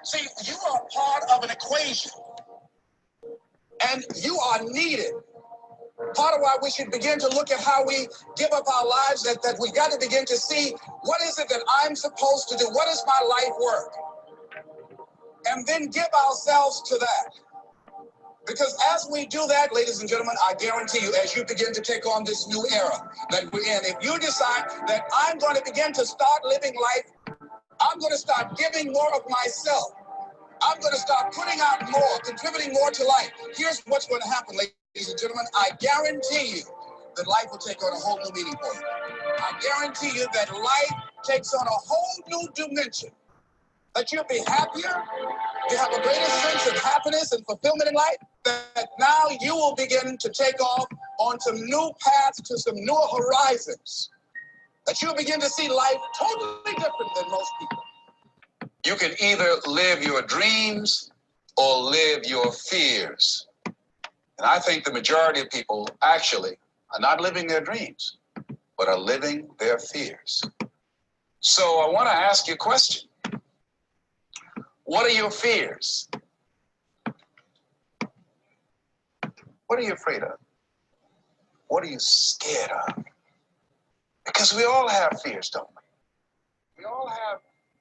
See, you are part of an equation, and you are needed. Part of why we should begin to look at how we give up our lives, that we've got to begin to see, what is it that I'm supposed to do? What is my life work? And then give ourselves to that. Because as we do that, ladies and gentlemen, I guarantee you, as you begin to take on this new era that we're in, if you decide that I'm going to begin to start living life, I'm going to start giving more of myself. I'm going to start putting out more, contributing more to life. Here's what's going to happen, ladies and gentlemen. I guarantee you that life will take on a whole new meaning for you. I guarantee you that life takes on a whole new dimension. That you'll be happier, you have a greater sense of happiness and fulfillment in life, that now you will begin to take off on some new paths to some newer horizons. That you'll begin to see life totally different than most people. You can either live your dreams or live your fears. And I think the majority of people actually are not living their dreams, but are living their fears. So I want to ask you a question. What are your fears? What are you afraid of? What are you scared of? Because we all have fears, don't we? We all have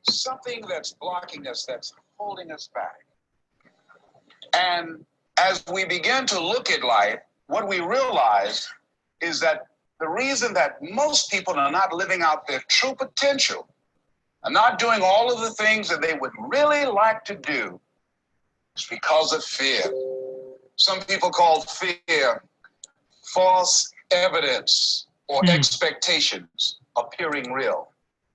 something that's blocking us, that's holding us back. And as we begin to look at life, what we realize is that the reason that most people are not living out their true potential, are not doing all of the things that they would really like to do, is because of fear. Some people call fear false evidence or expectations appearing real.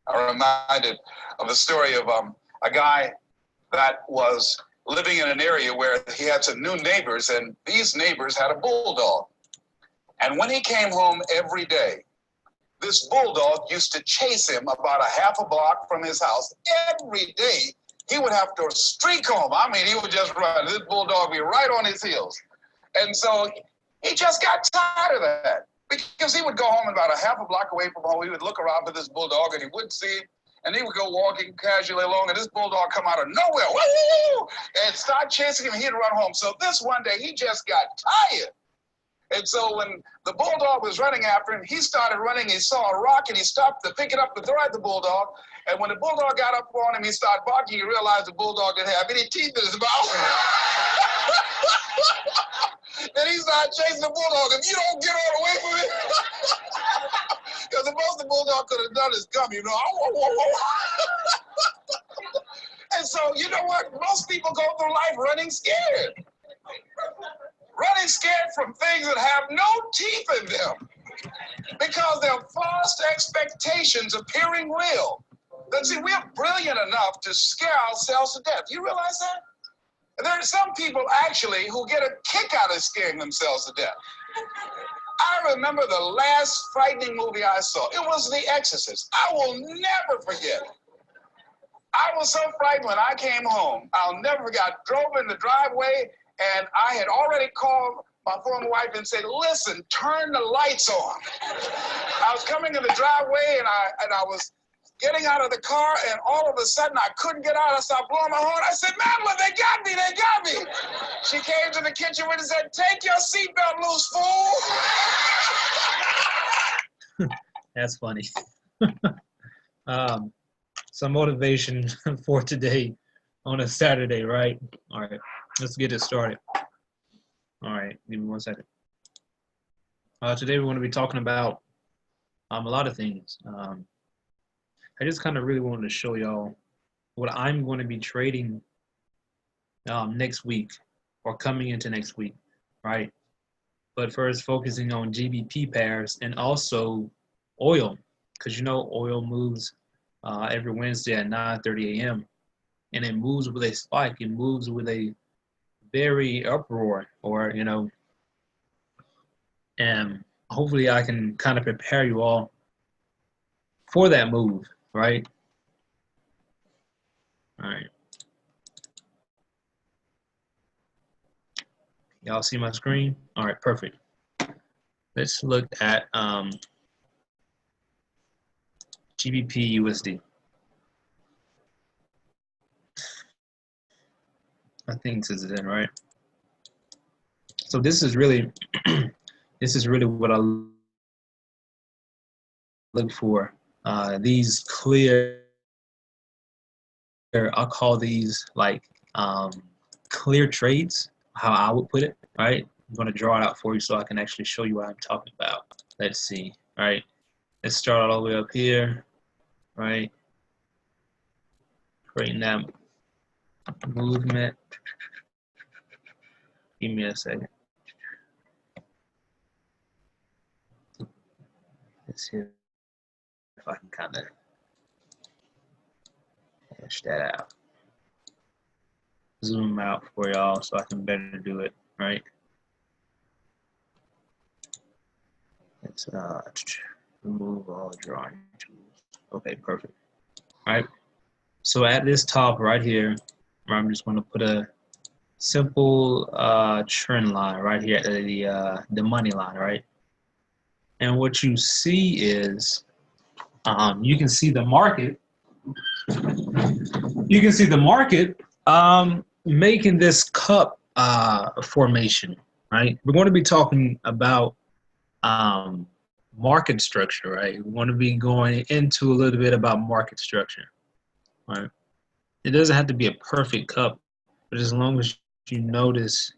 I'm reminded of the story of a guy that was living in an area where he had some new neighbors, and these neighbors had a bulldog. And when he came home every day, this bulldog used to chase him about a half a block from his house. Every day, he would have to streak home. I mean, he would just run. This bulldog would be right on his heels. And so he just got tired of that, because he would go home about a half a block away from home. He would look around for this bulldog, and he wouldn't see it. And he would go walking casually along, and this bulldog come out of nowhere, woo, and start chasing him, and he'd run home. So this one day, he just got tired. And so when the bulldog was running after him, he started running. He saw a rock, and he stopped to pick it up to throw at the bulldog. And when the bulldog got up on him, he started barking. He realized the bulldog didn't have any teeth in his mouth. Then he started chasing the bulldog. If you don't get all away from it, because the most the bulldog could have done is come, you know. And so, you know what? Most people go through life running scared. Running scared from things that have no teeth in them, because they're false expectations appearing real. But see, we're brilliant enough to scare ourselves to death. You realize that? There are some people actually who get a kick out of scaring themselves to death. I remember the last frightening movie I saw. It was The Exorcist. I will never forget it. I was so frightened when I came home. I'll never forget. I drove in the driveway, and I had already called my former wife and said, listen, turn the lights on. I was coming in the driveway, and I was getting out of the car, and all of a sudden I couldn't get out. I started blowing my horn. I said, Madeline, they got me, they got me. She came to the kitchen and said, take your seatbelt loose, fool. That's funny. Some motivation for today on a Saturday, right? All right, let's get it started. All right, give me 1 second. Today we're going to be talking about a lot of things. I just kind of really wanted to show y'all what I'm going to be trading next week, or coming into next week, right? But first, focusing on GBP pairs and also oil, because you know oil moves every Wednesday at 9:30 a.m. and it moves with a spike. It moves with a very uproar, or you know, and hopefully I can kind of prepare you all for that move. Right? All right. Y'all see my screen? All right, perfect. Let's look at GBP USD. I think this is it, right? So this is really, this is really what I look for. These clear, I'll call these like clear trades, how I would put it, right? I'm going to draw it out for you so I can actually show you what I'm talking about. Let's see, right? Let's start all the way up here, right? Creating that movement. Give me a second. Let's see if I can kind of hash that out. Zoom out for y'all so I can better do it, right? Let's remove all drawing tools. Okay, perfect. All right. So at this top right here, I'm just going to put a simple trend line right here at the money line, right? And what you see is you can see the market. You can see the market making this cup formation, right? We're going to be talking about market structure, right? We want to be going into a little bit about market structure, right? It doesn't have to be a perfect cup, but as long as you notice,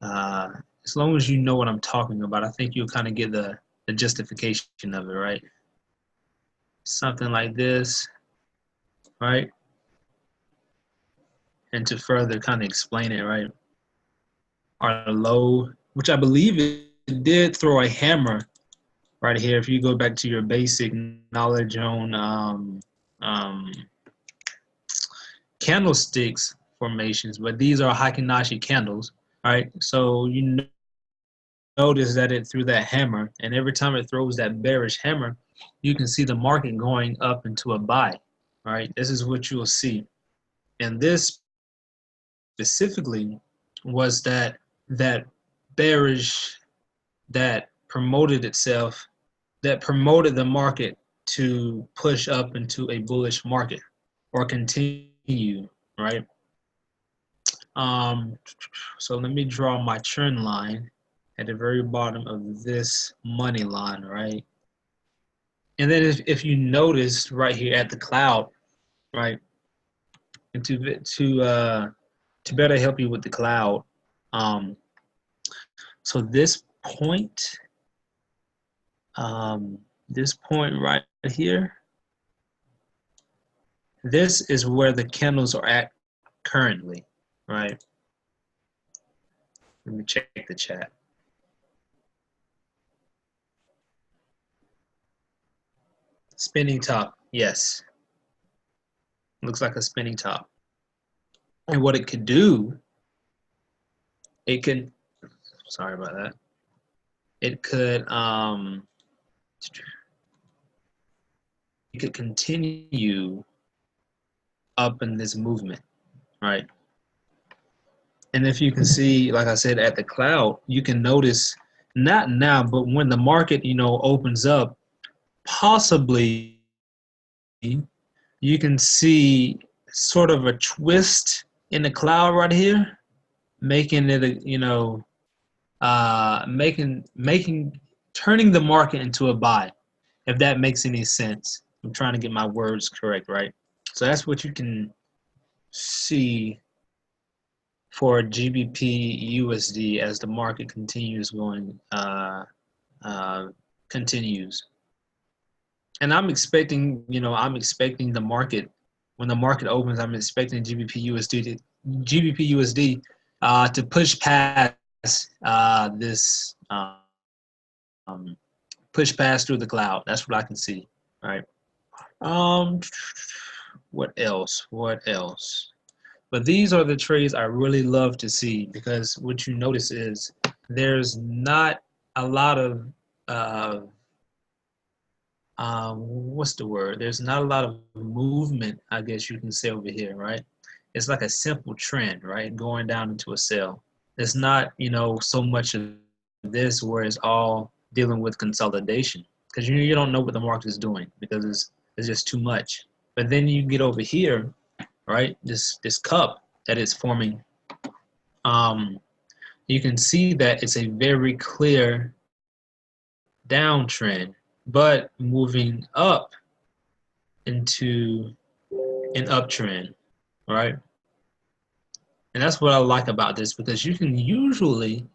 as long as you know what I'm talking about, I think you'll kind of get the justification of it, right? Something like this, right? And to further kind of explain it, right? Our low, which I believe it did throw a hammer right here. If you go back to your basic knowledge on candlesticks formations, but these are Heikin-Ashi candles, right? So you notice that it threw that hammer, and every time it throws that bearish hammer, you can see the market going up into a buy, right? This is what you will see. And this specifically was that bearish that promoted itself, that promoted the market to push up into a bullish market or continue, right? So let me draw my trend line at the very bottom of this money line, right? And then if you notice right here at the cloud, right, and to better help you with the cloud, so this point right here, this is where the candles are at currently, right? Let me check the chat. Spinning top, yes. Looks like a spinning top. And what it could do, it can, sorry about that. It could continue up in this movement, right? And if you can see, like I said, at the cloud, you can notice, not now, but when the market, you know, opens up, possibly you can see sort of a twist in the cloud right here, making it a, you know, turning the market into a buy, if that makes any sense. I'm trying to get my words correct, right? So that's what you can see for GBP USD as the market continues going, continues. And I'm expecting, you know, the market, when the market opens, I'm expecting GBP USD to push past this, push past through the cloud. That's what I can see, right? What else? What else? But these are the trades I really love to see, because what you notice is there's not a lot of what's the word? There's not a lot of movement, I guess you can say, over here, right? It's like a simple trend, right? Going down into a sell. It's not, you know, so much of this where it's all dealing with consolidation, because you don't know what the market is doing, because it's just too much. But then you get over here, right? This cup that is forming, you can see that it's a very clear downtrend, but moving up into an uptrend, right? And that's what I like about this, because you can usually,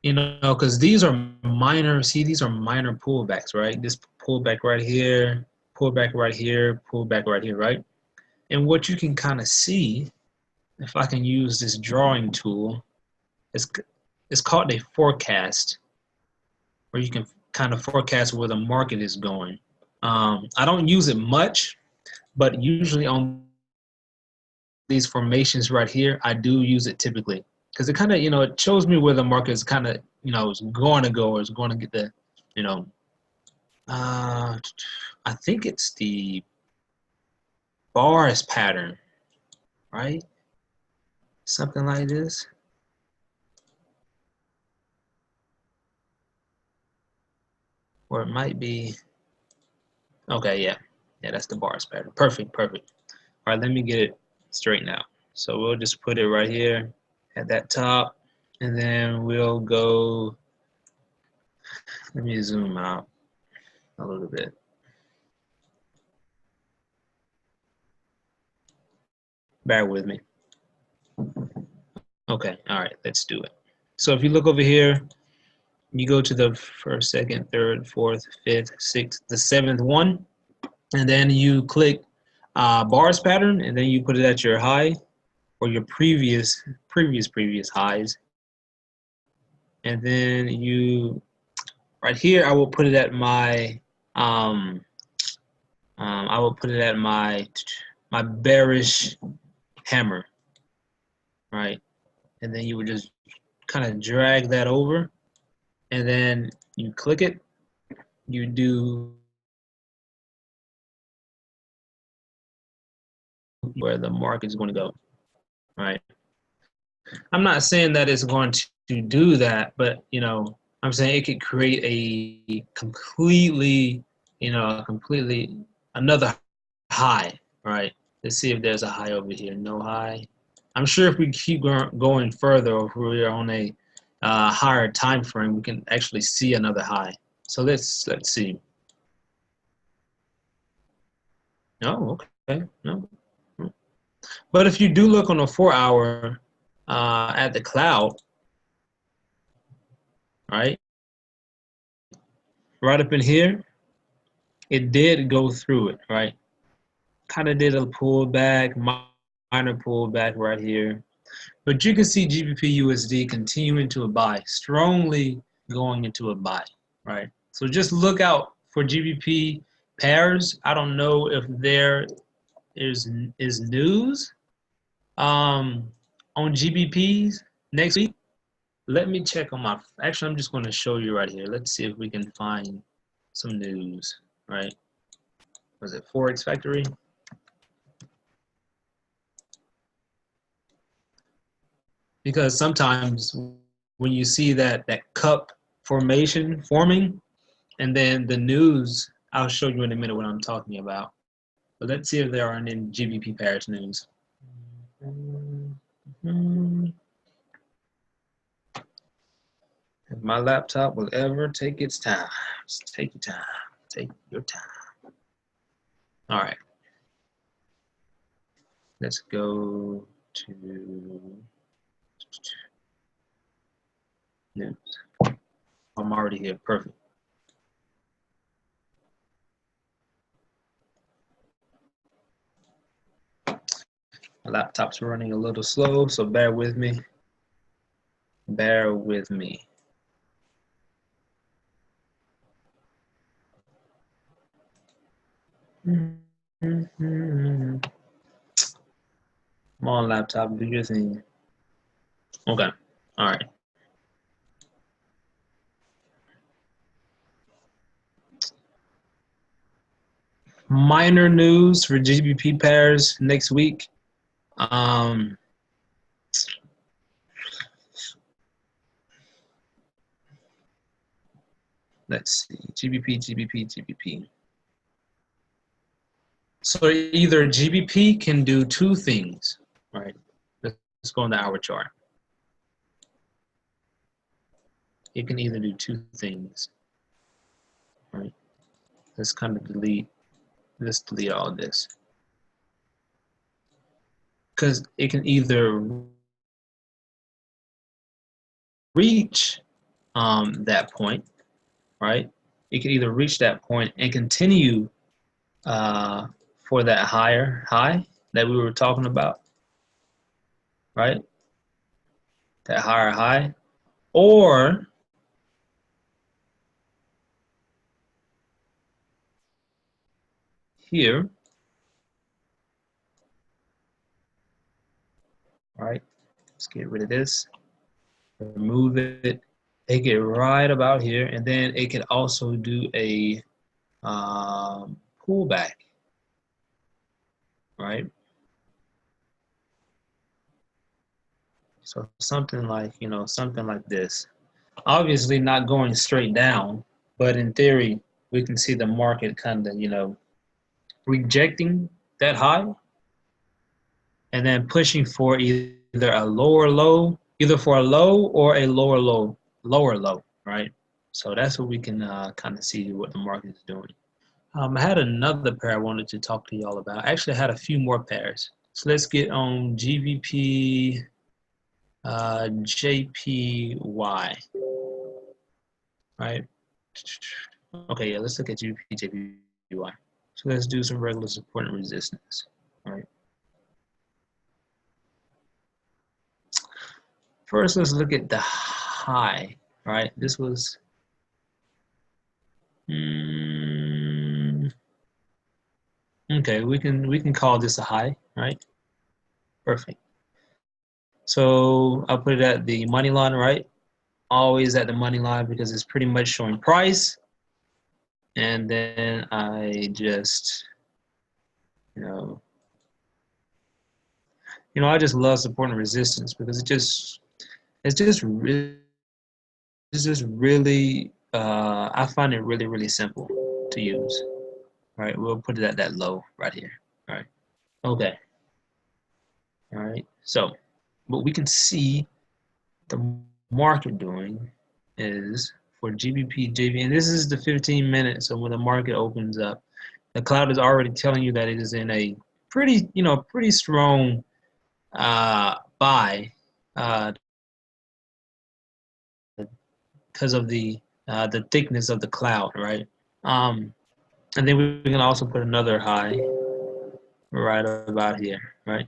you know, because these are minor, see, these are minor pullbacks, right? This pullback right here, pullback right here, pullback right here, right? And what you can kind of see, if I can use this drawing tool, it's called a forecast, where you can kind of forecast where the market is going. I don't use it much, but usually on these formations right here, I do use it typically, because it kind of, you know, it shows me where the market is kind of, you know, is going to go, or is going to get the, you know, I think it's the bars pattern, right? Something like this. Or it might be, okay, yeah, that's the bars pattern. Perfect. All right, let me get it straightened out. So we'll just put it right here at that top, and then we'll go, let me zoom out a little bit. Bear with me. Okay, all right, let's do it. So if you look over here, you go to the first, second, third, fourth, fifth, sixth, the seventh one, and then you click bars pattern, and then you put it at your high or your previous highs. And then you, right here, I will put it at my, I will put it at my bearish hammer, right? And then you would just kind of drag that over, and then you click it, you do where the market is going to go, right? I'm not saying that it's going to do that, but, you know, I'm saying it could create a completely, you know, another high, right? Let's see if there's a high over here. No high. I'm sure if we keep going further, or if we're on a higher time frame, we can actually see another high. So let's see. No, okay, no. But if you do look on a 4-hour at the cloud, right up in here, it did go through it, right? Kind of did a pullback, minor pullback right here. But you can see GBP USD continuing to a buy, strongly going into a buy, right? So just look out for GBP pairs. I don't know if there is news on GBPs next week. Let me check on my, actually, I'm just going to show you right here. Let's see if we can find some news, right? Was it Forex Factory? Because sometimes when you see that cup formation forming, and then the news, I'll show you in a minute what I'm talking about. But let's see if there are any GBP pairs news. If my laptop will ever take its time, just take your time. Take your time. All right. Let's go to news. I'm already here. Perfect. My laptop's running a little slow, so bear with me. Bear with me. Come on, laptop, do your thing. Okay. All right. Minor news for GBP pairs next week. Let's see, GBP. So either GBP can do two things, right? Let's go on the hour chart. it can either do two things, right? Let's kind of delete all this, because it can either reach that point, right? It can either reach that point and continue for that higher high that we were talking about, right? That higher high, or here, right? Let's get rid of this, remove it, take it right about here, and then it could also do a pullback, right? So something like, something like this. Obviously not going straight down, but in theory, we can see the market kind of, rejecting that high and then pushing for either a lower low, either for a low or a lower low, right? So that's what we can kind of see what the market is doing. I had another pair I wanted to talk to y'all about. Actually, I had a few more pairs. So let's get on GBP, JPY, right? Okay, yeah, let's look at GBP, JPY. So let's do some regular support and resistance, right? First, let's look at the high, right? This was, okay, we can call this a high, right? Perfect. So I'll put it at the money line, right? Always at the money line because it's pretty much showing price. And then I just, I just love support and resistance because it's just really, I find it really, really simple to use. All right, we'll put it at that low right here. All right, okay. All right, so what we can see the market doing is for GBP, JV, and this is the 15 minutes. So when the market opens up, the cloud is already telling you that it is in a pretty, pretty strong buy because of the thickness of the cloud, right? And then we can also put another high right about here, right,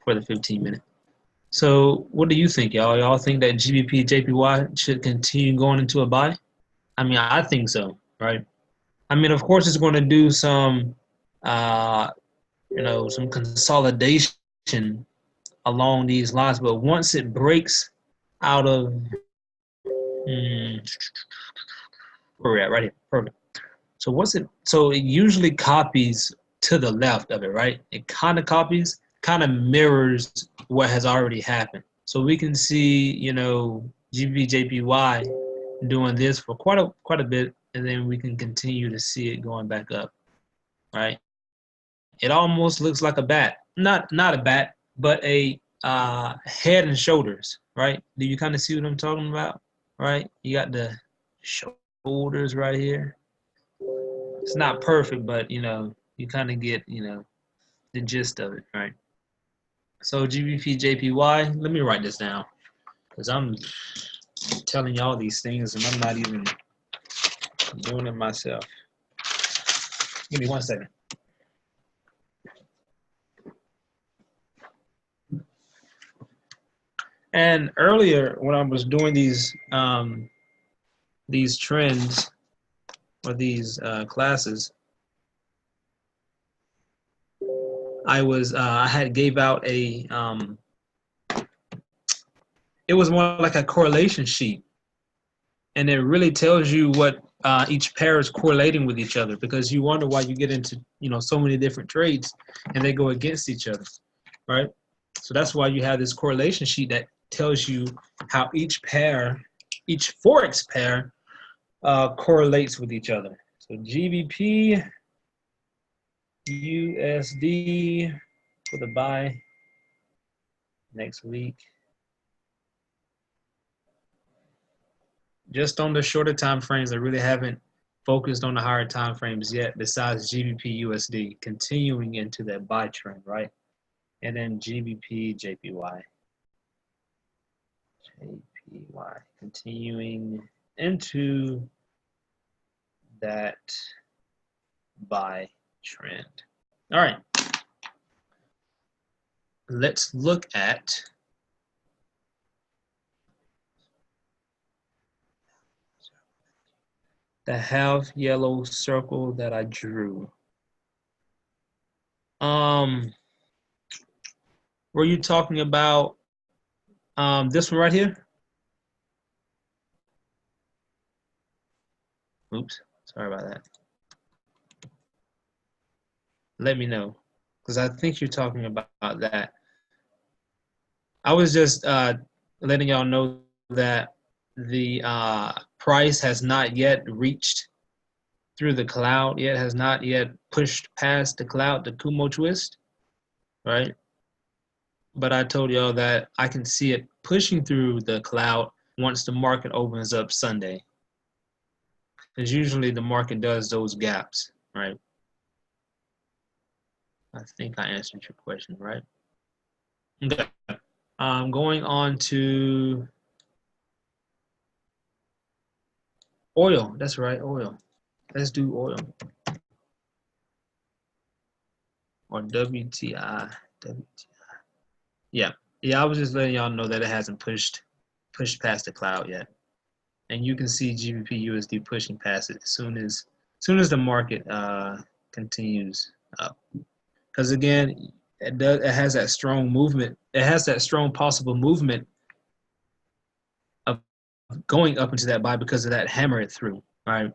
for the 15 minute. So what do you think, y'all? Y'all think that GBP, JPY should continue going into a buy? I mean, I think so, right? I mean, of course, it's going to do some, some consolidation along these lines, but once it breaks out of, where we're at, right here, perfect. So it usually copies to the left of it, right? It kind of copies, kind of mirrors what has already happened. So we can see, GBJPY doing this for quite a bit, and then we can continue to see it going back up, right? It almost looks like a bat, not a bat, but a head and shoulders, right? Do you kind of see what I'm talking about, right? You got the shoulders right here. It's not perfect, but you kind of get the gist of it, right? So GBP JPY, let me write this down because I'm telling y'all these things and I'm not even doing it myself. Give me 1 second. And earlier when I was doing these trends or these classes, I had gave out a it was more like a correlation sheet, and it really tells you what each pair is correlating with each other, because you wonder why you get into so many different trades and they go against each other, right? So that's why you have this correlation sheet that tells you how each Forex pair correlates with each other. So GBP, USD for the buy next week. just on the shorter time frames. I really haven't focused on the higher time frames yet, besides GBP USD continuing into that buy trend, right? And then GBP JPY. JPY continuing into that buy trend. All right. Let's look at the half yellow circle that I drew. Were you talking about this one right here? Oops, sorry about that. Let me know, because I think you're talking about that. I was just letting y'all know that the price has not yet reached through the cloud yet, has not yet pushed past the cloud, the Kumo twist, right? But I told y'all that I can see it pushing through the cloud once the market opens up Sunday. Because usually the market does those gaps, right? I think I answered your question, right? Okay. Going on to oil. That's right, oil. Let's do oil. Or WTI. Yeah. I was just letting y'all know that it hasn't pushed past the cloud yet. And you can see GBP USD pushing past it as soon as the market continues up. Because again, it has that strong movement. It has that strong possible movement of going up into that buy because of that hammer it through, right?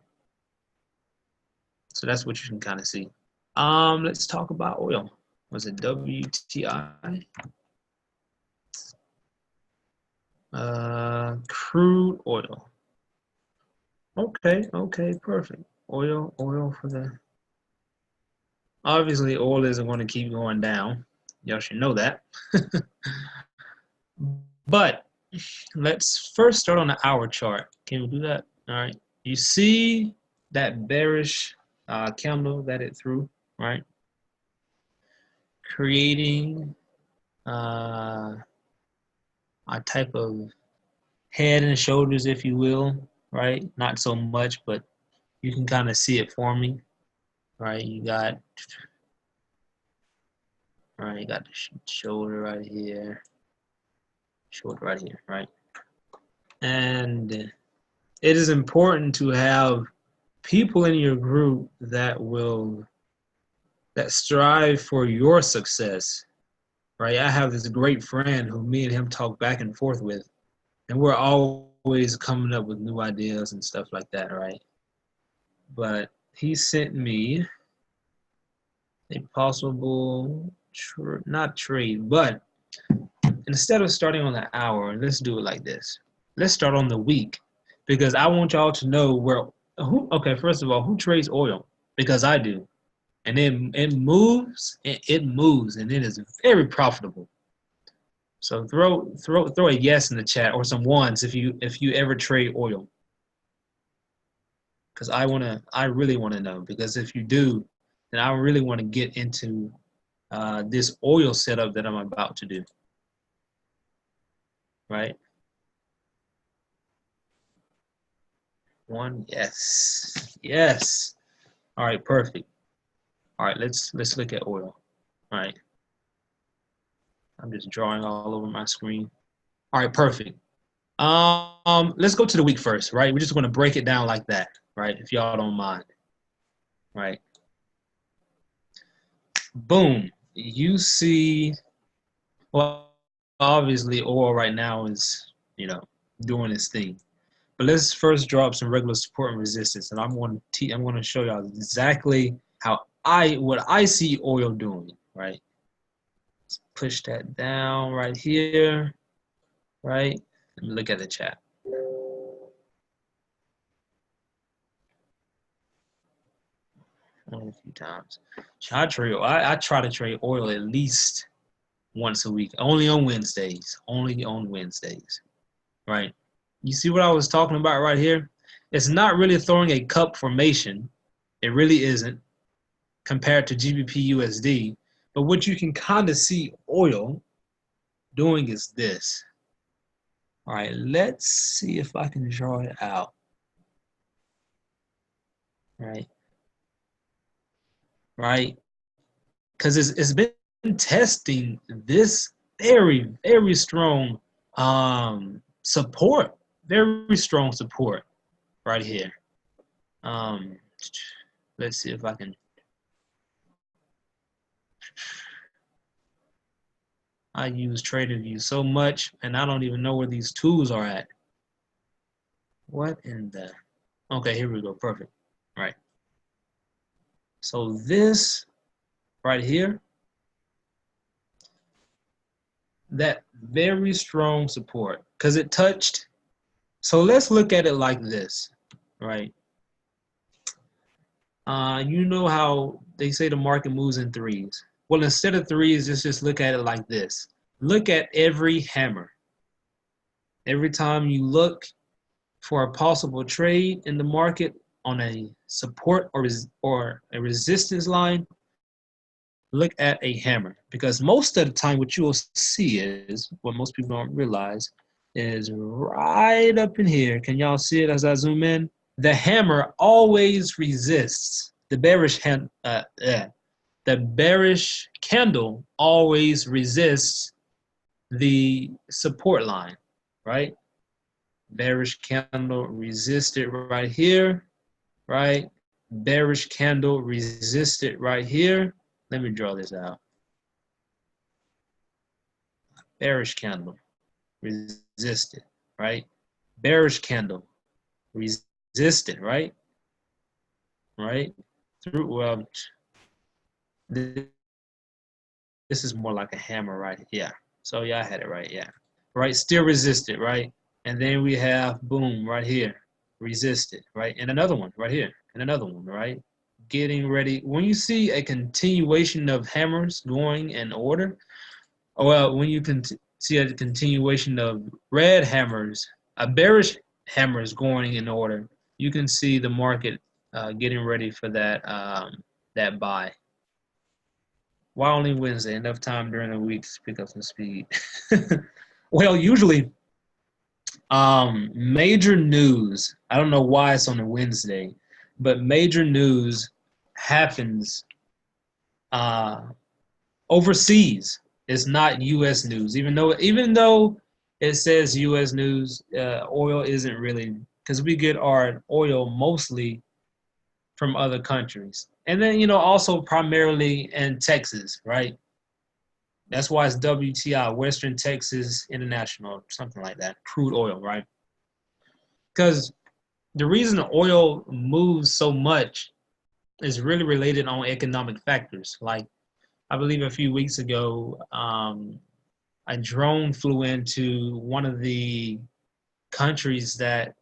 So that's what you can kind of see. Let's talk about oil. Was it WTI? Crude oil. Okay, perfect. Oil for the. Obviously, oil isn't going to keep going down. Y'all should know that. But let's first start on the hour chart. Can we do that? All right. You see that bearish candle that it threw, right? Creating a type of head and shoulders, if you will, right? Not so much, but you can kind of see it forming, right? You got the shoulder right here, right? And it is important to have people in your group that strive for your success, right? I have this great friend who me and him talk back and forth with, and we're always coming up with new ideas and stuff like that, right? But he sent me a possible, not trade, but instead of starting on the hour, let's do it like this. Let's start on the week, because I want y'all to know okay, first of all, who trades oil? Because I do. And then it moves, and it is very profitable. So throw a yes in the chat or some ones if you ever trade oil. Because I really want to know, because if you do, then I really want to get into this oil setup that I'm about to do. Right? One, yes. All right, perfect. All right, let's look at oil. All right. I'm just drawing all over my screen. All right, perfect. Let's go to the week first, right? We're just going to break it down like that, right? If y'all don't mind, right? Boom. You see, well, obviously oil right now is, doing its thing. But let's first draw up some regular support and resistance, and I'm going to show y'all exactly what I see oil doing, right? Let's push that down right here, right? Let me look at the chat. Only a few times. I try to trade oil at least once a week. Only on Wednesdays. Right? You see what I was talking about right here? It's not really throwing a cup formation. It really isn't compared to GBP USD. But what you can kind of see oil doing is this. All right, let's see if I can draw it out. Right? Because it's been testing this very, very strong support, very strong support right here. Let's see if I can. I use TradingView so much, and I don't even know where these tools are at. What in the? Okay, here we go. Perfect. Right. So this right here, that very strong support, because it touched. So let's look at it like this, right? You know how they say the market moves in threes. Well, instead of threes, just look at it like this. Look at every hammer. Every time you look for a possible trade in the market on a support or a resistance line, look at a hammer. Because most of the time what you will see is, what most people don't realize, is right up in here. Can y'all see it as I zoom in? The hammer always resists. The bearish candle always resists the support line, right? Bearish candle resisted right here, right? Bearish candle resisted right here. Let me draw this out. Bearish candle resisted, right? Bearish candle resisted, right? Right? Through, well, this is more like a hammer, right? Yeah. So yeah, I had it right. Yeah. Right. Still resisted, right? And then we have boom right here, resisted, right? And another one right here, and another one, right? Getting ready. When you see a continuation of hammers going in order, well, when you can see a continuation of red hammers, a bearish hammers going in order, you can see the market getting ready for that that buy. Why only Wednesday? Enough time during the week to pick up some speed. Well, usually major news, I don't know why it's on a Wednesday, but major news happens overseas. It's not U.S. news, even though it says U.S. news. Oil isn't really, because we get our oil mostly from other countries, and then also primarily in Texas, right? That's why it's WTI, Western Texas International, something like that, crude oil, right? Because the reason oil moves so much is really related on economic factors. Like, I believe a few weeks ago, a drone flew into one of the countries that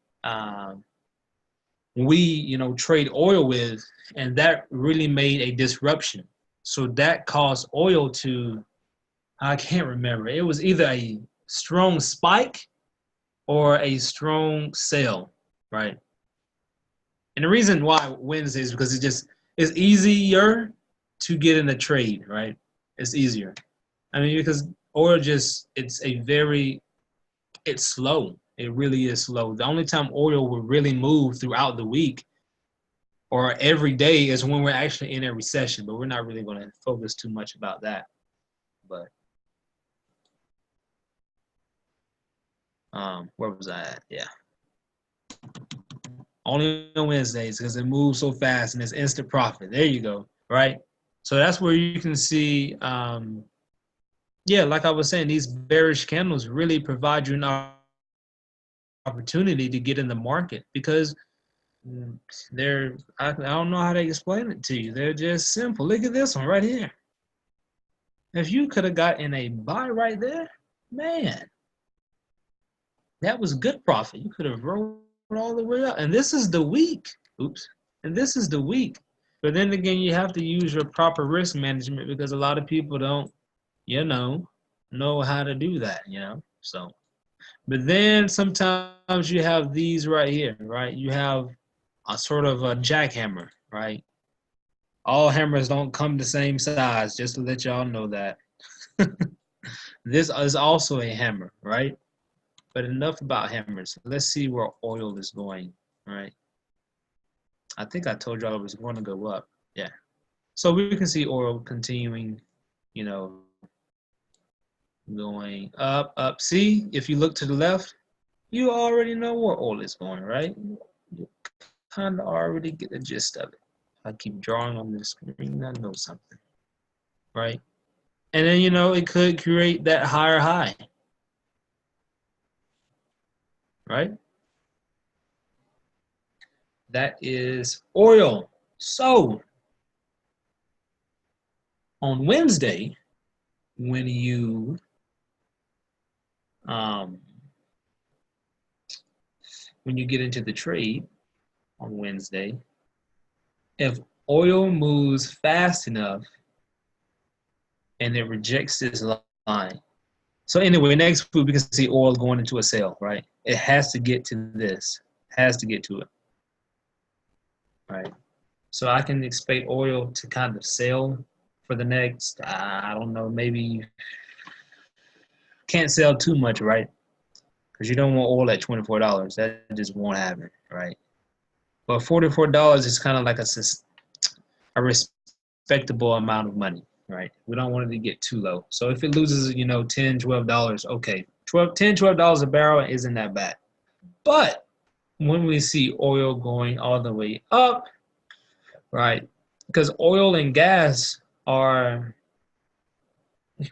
we, trade oil with, and that really made a disruption. So that caused oil to, I can't remember. It was either a strong spike or a strong sell, right? And the reason why Wednesday is because it's easier to get in a trade, right? It's easier. I mean, because oil it's slow. It really is slow. The only time oil will really move throughout the week or every day is when we're actually in a recession, but we're not really going to focus too much about that. But where was I at? Yeah. Only on Wednesdays because it moves so fast and it's instant profit. There you go, right? So that's where you can see, yeah, like I was saying, these bearish candles really provide you an opportunity to get in the market because I don't know how to explain it to you. They're just simple. Look at this one right here. If you could have got in a buy right there, man, that was good profit. You could have rolled all the way up. And this is the week. Oops. And this is the week. But then again, you have to use your proper risk management because a lot of people don't, know how to do that, So But then sometimes you have these right here, right? You have a sort of a jackhammer, right? All hammers don't come the same size, just to let y'all know that. This is also a hammer, right? But enough about hammers. Let's see where oil is going, right? I think I told y'all it was going to go up. Yeah. So we can see oil continuing, you know, going up, up. See, if you look to the left, you already know where oil is going, right? You kind of already get the gist of it. I keep drawing on the screen, I know something, right? And then, you know, it could create that higher high, right? That is oil. So on Wednesday, when you get into the trade on Wednesday, if oil moves fast enough and it rejects this line. So anyway, next week we can see oil going into a sell, right? It has to get to this, has to get to it, right? So I can expect oil to kind of sell for the next, I don't know, maybe can't sell too much, right? Because you don't want oil at $24. That just won't happen, right? But $44 is kind of like a respectable amount of money, right? We don't want it to get too low. So if it loses, you know, $10, $12, okay. $12 a barrel isn't that bad. But when we see oil going all the way up, right? Because oil and gas are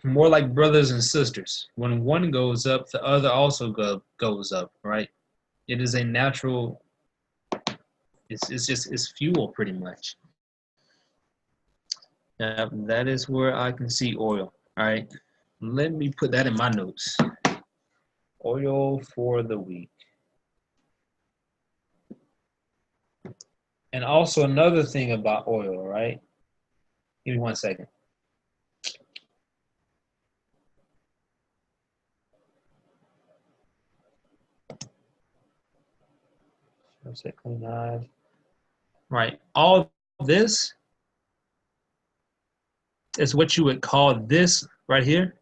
more like brothers and sisters. When one goes up, the other also goes up, right? It is a natural, it's fuel pretty much. That is where I can see oil, all right? Let me put that in my notes. Oil for the week. And also another thing about oil, right? Give me 1 second. Right, all this is what you would call this right here.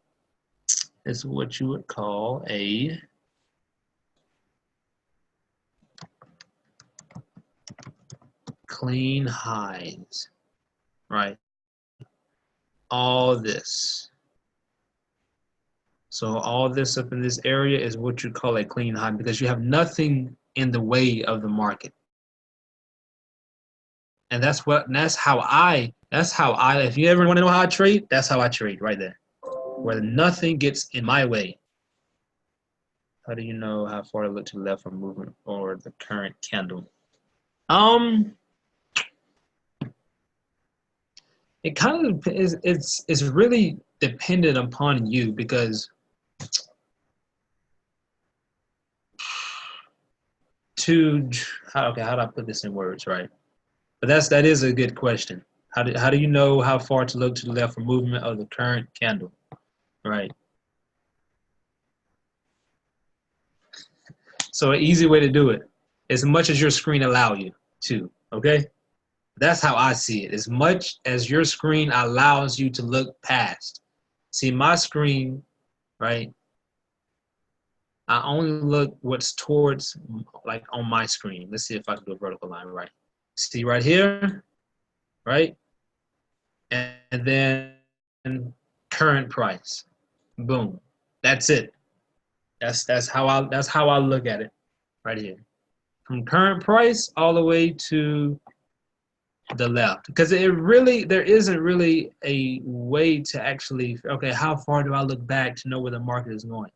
Is what you would call a clean highs, right? All this. So all this up in this area is what you call a clean high because you have nothing in the way of the market. And that's how I, if you ever want to know how I trade, that's how I trade right there. Where nothing gets in my way. How do you know how far to look to the left for movement or the current candle? It kind of it's really dependent upon you because how do I put this in words, right? But that is a good question. How do you know how far to look to the left for movement of the current candle, right? So an easy way to do it, as much as your screen allow you to, okay? That's how I see it. As much as your screen allows you to look past. See, my screen, right? I only look what's towards, like on my screen. Let's see if I can do a vertical line, right? See right here, right? And then current price, boom. That's it. That's how I look at it, right here. From current price all the way to the left, because there isn't really a way to actually, okay, how far do I look back to know where the market is going?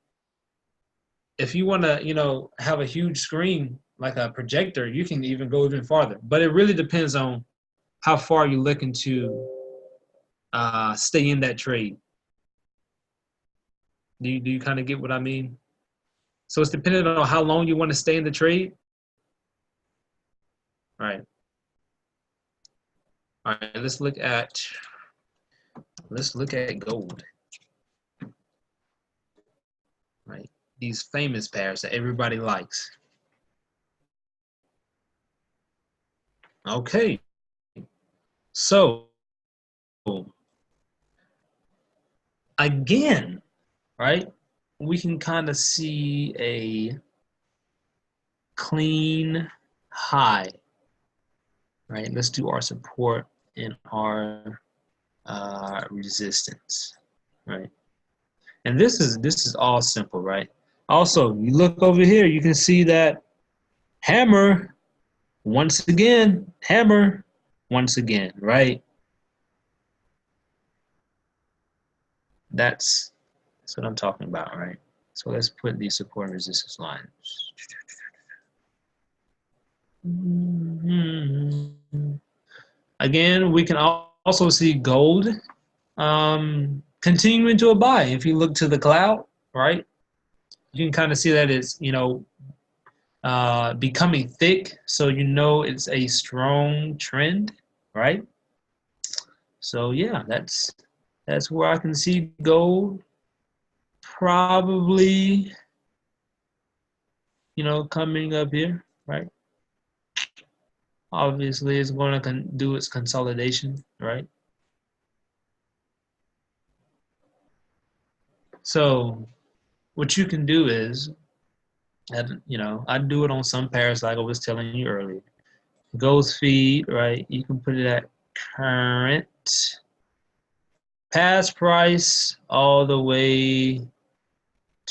If you want to, have a huge screen like a projector, you can even go even farther. But it really depends on how far you're looking to stay in that trade. Do you kind of get what I mean? So it's dependent on how long you want to stay in the trade. All right. All right, let's look at gold. Right. these famous pairs that everybody likes. Okay, so again, right, we can kind of see a clean high, right? Let's do our support and our resistance, right? And this is all simple, right? Also, you look over here, you can see that hammer once again, hammer once again, right? That's what I'm talking about, right? So let's put these support and resistance lines. Again, we can also see gold continuing to a buy. If you look to the cloud, right, you can kind of see that it's, you know, becoming thick, so you know it's a strong trend, right? So yeah, that's where I can see gold probably, you know, coming up here, right? Obviously, it's going to do its consolidation, right? So what you can do is, you know, I do it on some pairs like I was telling you earlier. Gold feed, right? You can put it at current, past price, all the way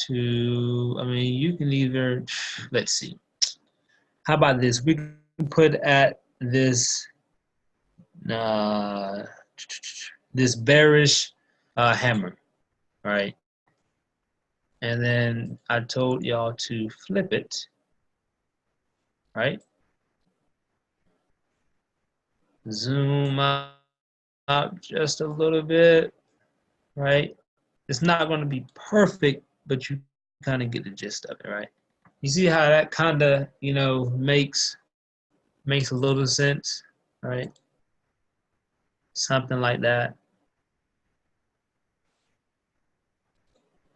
to, I mean, you can either, let's see. How about this? We can put at this uh, this bearish hammer, right? And then I told y'all to flip it, right? Zoom out just a little bit, right? It's not going to be perfect, but you kind of get the gist of it, right? You see how that kind of, you know, makes a little sense, right? Something like that.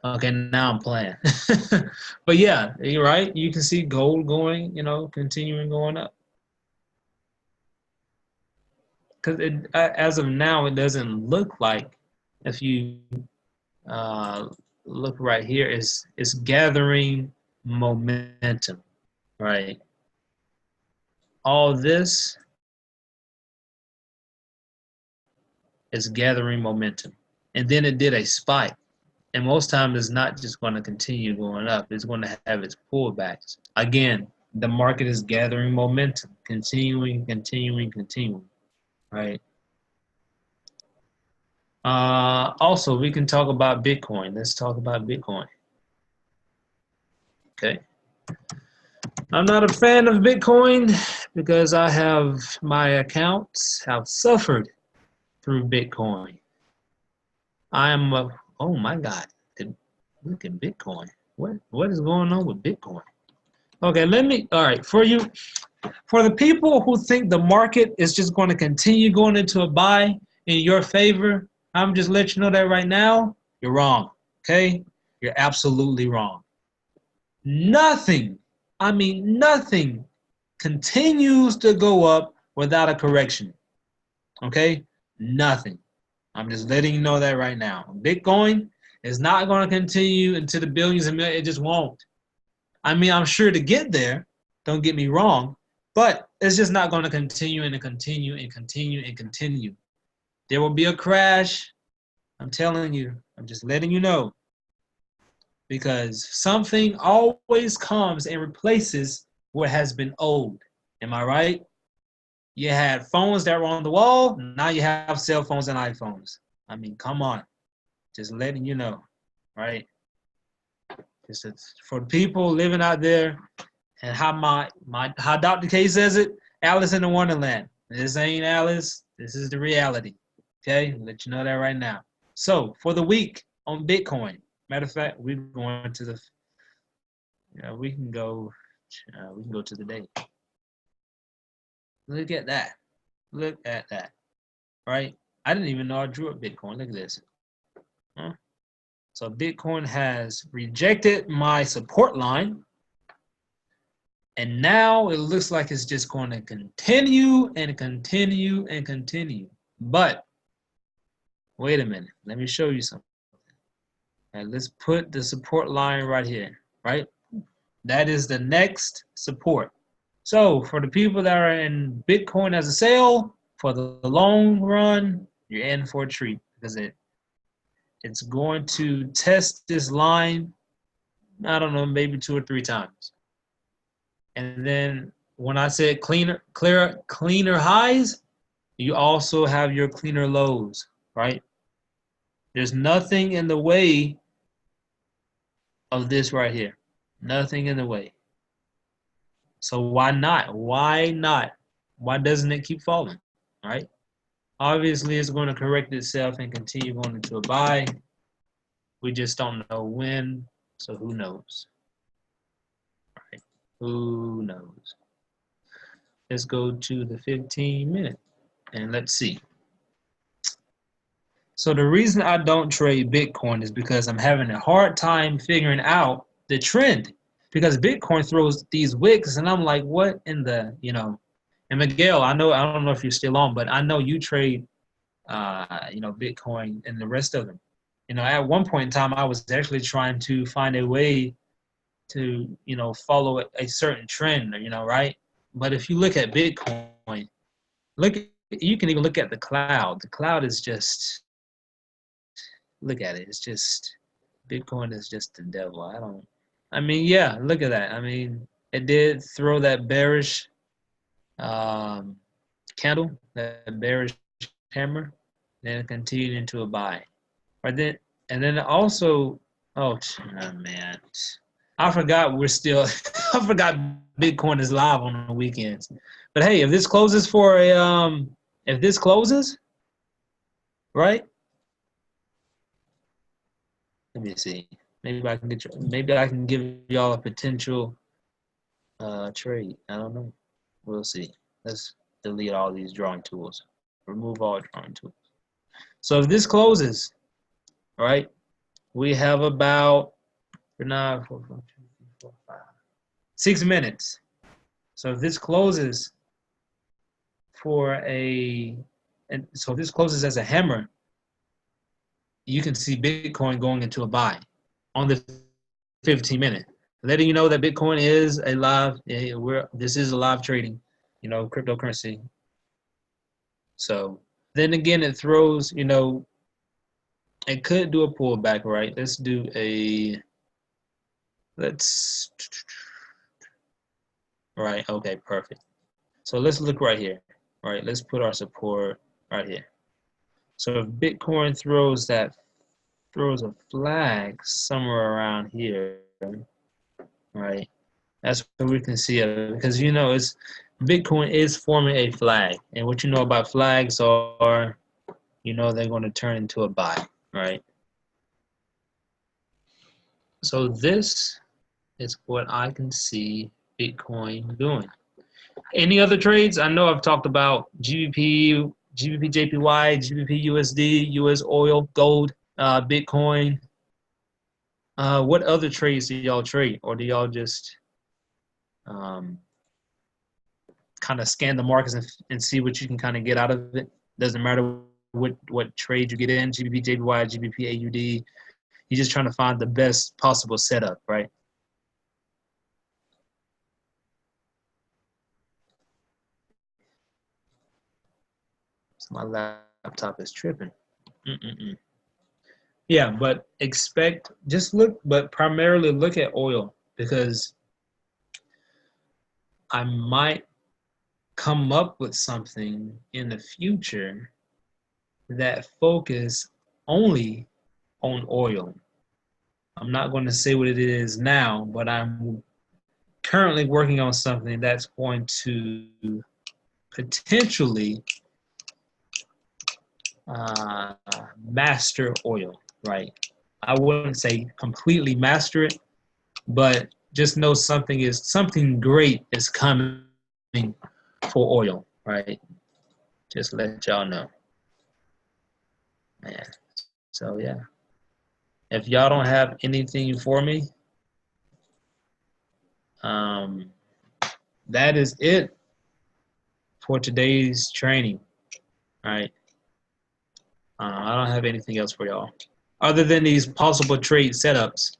Okay, now I'm playing. But yeah, you're right. You can see gold going, you know, continuing going up. Because as of now, it doesn't look like, if you uh, look right here, it's gathering momentum, right? All this is gathering momentum. And then it did a spike. And most times it's not just going to continue going up. It's going to have its pullbacks. Again, the market is gathering momentum, continuing, right? Also, we can talk about Bitcoin. Let's talk about Bitcoin. Okay. I'm not a fan of Bitcoin because my accounts have suffered through Bitcoin. Oh my God, look at Bitcoin. What is going on with Bitcoin? Okay, all right, for the people who think the market is just going to continue going into a buy in your favor, I'm just letting you know that right now, you're wrong, okay? You're absolutely wrong. Nothing, I mean nothing, continues to go up without a correction, okay? Nothing. I'm just letting you know that right now. Bitcoin is not going to continue into the billions and millions. It just won't. I mean, I'm sure to get there, don't get me wrong, but it's just not going to continue and continue and continue and continue. There will be a crash. I'm telling you. I'm just letting you know. Because something always comes and replaces what has been old. Am I right? You had phones that were on the wall. Now you have cell phones and iPhones. I mean, come on. Just letting you know, right? Just for the people living out there, and how Dr. K says it, Alice in the Wonderland. This ain't Alice. This is the reality. Okay, I'll let you know that right now. So for the week on Bitcoin, matter of fact, we're going to the. We can go to the day. Look at that. Look at that. Right? I didn't even know I drew up Bitcoin. Look at this. Huh? So Bitcoin has rejected my support line. And now it looks like it's just going to continue and continue and continue. But wait a minute. Let me show you something. And let's put the support line right here, right? That is the next support. So for the people that are in Bitcoin as a sale, for the long run, you're in for a treat because it's going to test this line, I don't know, maybe 2 or 3 times. And then when I said cleaner highs, you also have your cleaner lows, right? There's nothing in the way of this right here. Nothing in the way. So why not? Why not? Why doesn't it keep falling, right? Obviously, it's going to correct itself and continue going into a buy. We just don't know when, so who knows, right? Who knows? Let's go to the 15-minute and let's see. So the reason I don't trade Bitcoin is because I'm having a hard time figuring out the trend. Because Bitcoin throws these wicks, and I'm like, what in the, And Miguel, I don't know if you're still on, but I know you trade, Bitcoin and the rest of them. At one point in time, I was actually trying to find a way to, follow a certain trend, right? But if you look at Bitcoin, you can even look at the cloud. The cloud is just, look at it. It's just, Bitcoin is just the devil. Yeah, look at that. It did throw that bearish candle, that bearish hammer, then it continued into a buy. And then also, oh man, I forgot I forgot Bitcoin is live on the weekends. But hey, if this closes right? Let me see. Maybe I can give y'all a potential trade. I don't know. We'll see. Let's delete all these drawing tools. Remove all drawing tools. So if this closes, right, we have about 6 minutes. So if this closes so if this closes as a hammer, you can see Bitcoin going into a buy on the 15-minute, letting you know that Bitcoin is a live. This is a live trading, cryptocurrency. So then again, it throws, it could do a pullback, right? Right, okay, perfect. So let's look right here, right? Let's put our support right here. So if Bitcoin throws a flag somewhere around here, right? That's what we can see it, because Bitcoin is forming a flag, and what you know about flags are, they're going to turn into a buy, right? So this is what I can see Bitcoin doing. Any other trades? I know I've talked about GBP, JPY, GBP USD, US oil, gold, Bitcoin. What other trades do y'all trade, or do y'all just kind of scan the markets and see what you can kind of get out of it? Doesn't matter what trade you get in, GBP, JPY, GBP, AUD. You're just trying to find the best possible setup, right? So my laptop is tripping. Yeah, but primarily look at oil, because I might come up with something in the future that focus only on oil. I'm not going to say what it is now, but I'm currently working on something that's going to potentially master oil, right? I wouldn't say completely master it, but just know something great is coming for oil, right? Just let y'all know, man. So yeah. If y'all don't have anything for me, that is it for today's training. All right. I don't have anything else for y'all other than these possible trade setups.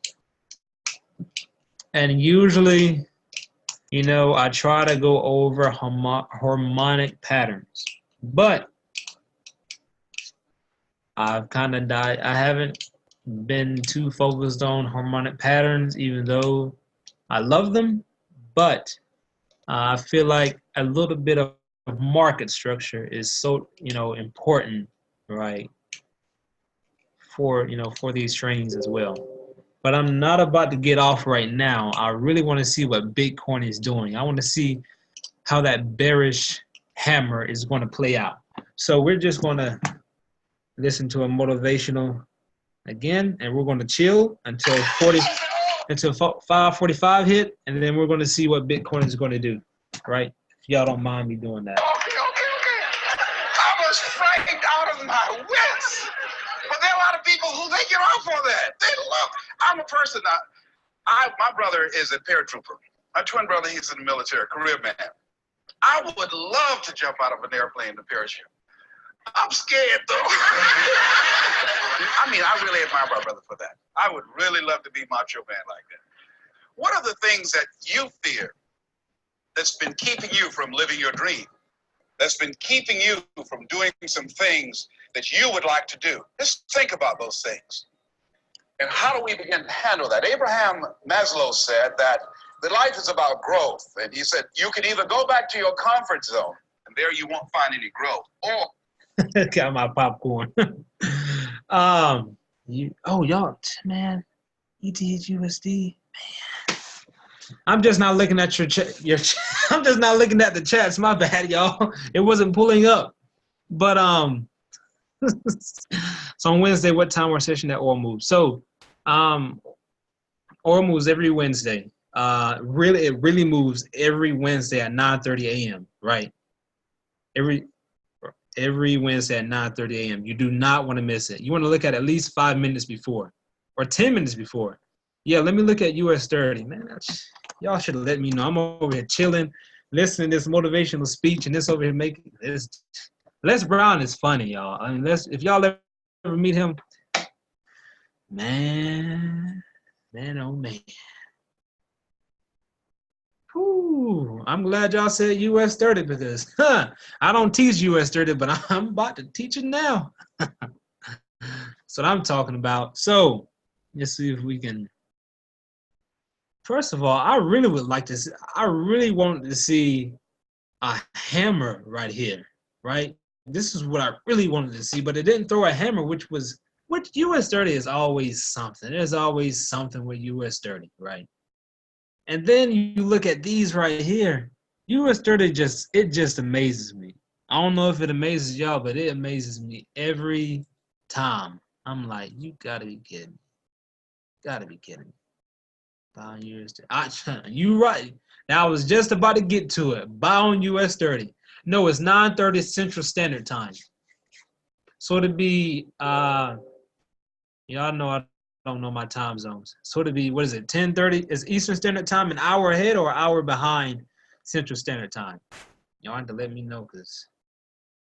And usually, you know, I try to go over harmonic patterns, but I've kind of died. I haven't been too focused on harmonic patterns, even though I love them, but I feel like a little bit of market structure is so, you know, important, right, for, you know, for these trainings as well. But I'm not about to get off right now. I really want to see what Bitcoin is doing. I want to see how that bearish hammer is going to play out. So we're just going to listen to a motivational again, and we're going to chill until 5:45 hit, and then we're going to see what Bitcoin is going to do, right? If y'all don't mind me doing that. Okay. I was frightened out of my wits. But there are a lot of people who they get off on that. They look. I'm a person. My brother is a paratrooper. My twin brother, he's in the military, career man. I would love to jump out of an airplane in a parachute. I'm scared though. I mean, I really admire my brother for that. I would really love to be macho man like that. What are the things that you fear that's been keeping you from living your dream? That's been keeping you from doing some things that you would like to do? Just think about those things. And how do we begin to handle that? Abraham Maslow said that the life is about growth. And he said, you can either go back to your comfort zone, and there you won't find any growth, or got my popcorn. Y'all, man, ETHUSD, man. I'm just not looking at I'm just not looking at the chats. My bad, y'all. It wasn't pulling up. But so on Wednesday, what time we're session at Oil Moves? So Oil moves every Wednesday. It really moves every Wednesday at 9:30 a.m. Right? Every Wednesday at 9:30 a.m. You do not want to miss it. You want to look at least 5 minutes before or 10 minutes before. Yeah, let me look at US 30. Man, y'all should have let me know. I'm over here chilling, listening to this motivational speech, and this over here making this. Les Brown is funny, y'all. I mean, if y'all ever meet him, man, oh man. Whew, I'm glad y'all said US 30 because I don't teach US 30, but I'm about to teach it now. That's what I'm talking about. So let's see if we can. First of all, I really would like to see, I really wanted to see a hammer right here, right? This is what I really wanted to see, but it didn't throw a hammer, which US 30 is always something. There's always something with US 30, right? And then you look at these right here. US 30 just amazes me. I don't know if it amazes y'all, but it amazes me every time. I'm like, you gotta be kidding me. Gotta be kidding me. 5 years. You right. Now I was just about to get to it. Buy on US 30. No, it's 9:30 Central Standard Time. So to be y'all know I don't know my time zones. So to be, what is it, 10:30? Is Eastern Standard Time an hour ahead or an hour behind Central Standard Time? Y'all have to let me know because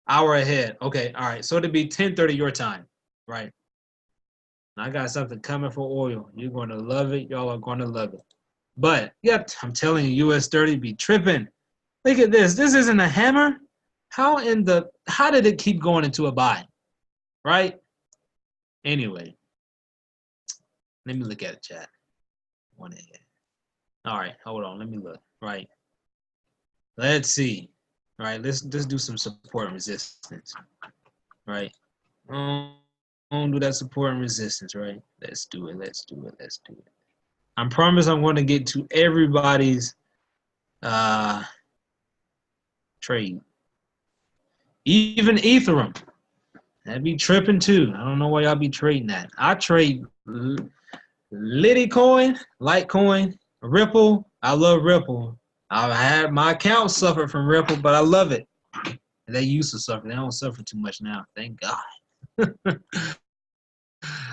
hour ahead. Okay, all right. So to be 10:30 your time, right? I got something coming for oil. You're going to love it. Y'all are going to love it. But, yep, I'm telling you, US 30 be tripping. Look at this. This isn't a hammer. How did it keep going into a buy? Right? Anyway, let me look at it, chat. All right, hold on. Let me look. Right. Let's see. All right, let's do some support and resistance. Right. Don't do that support and resistance, right? Let's do it. I promise I'm going to get to everybody's trade. Even Ethereum. That'd be tripping too. I don't know why y'all be trading that. I trade Litecoin, Litecoin, Ripple. I love Ripple. I had my account suffered from Ripple, but I love it. They used to suffer. They don't suffer too much now. Thank God.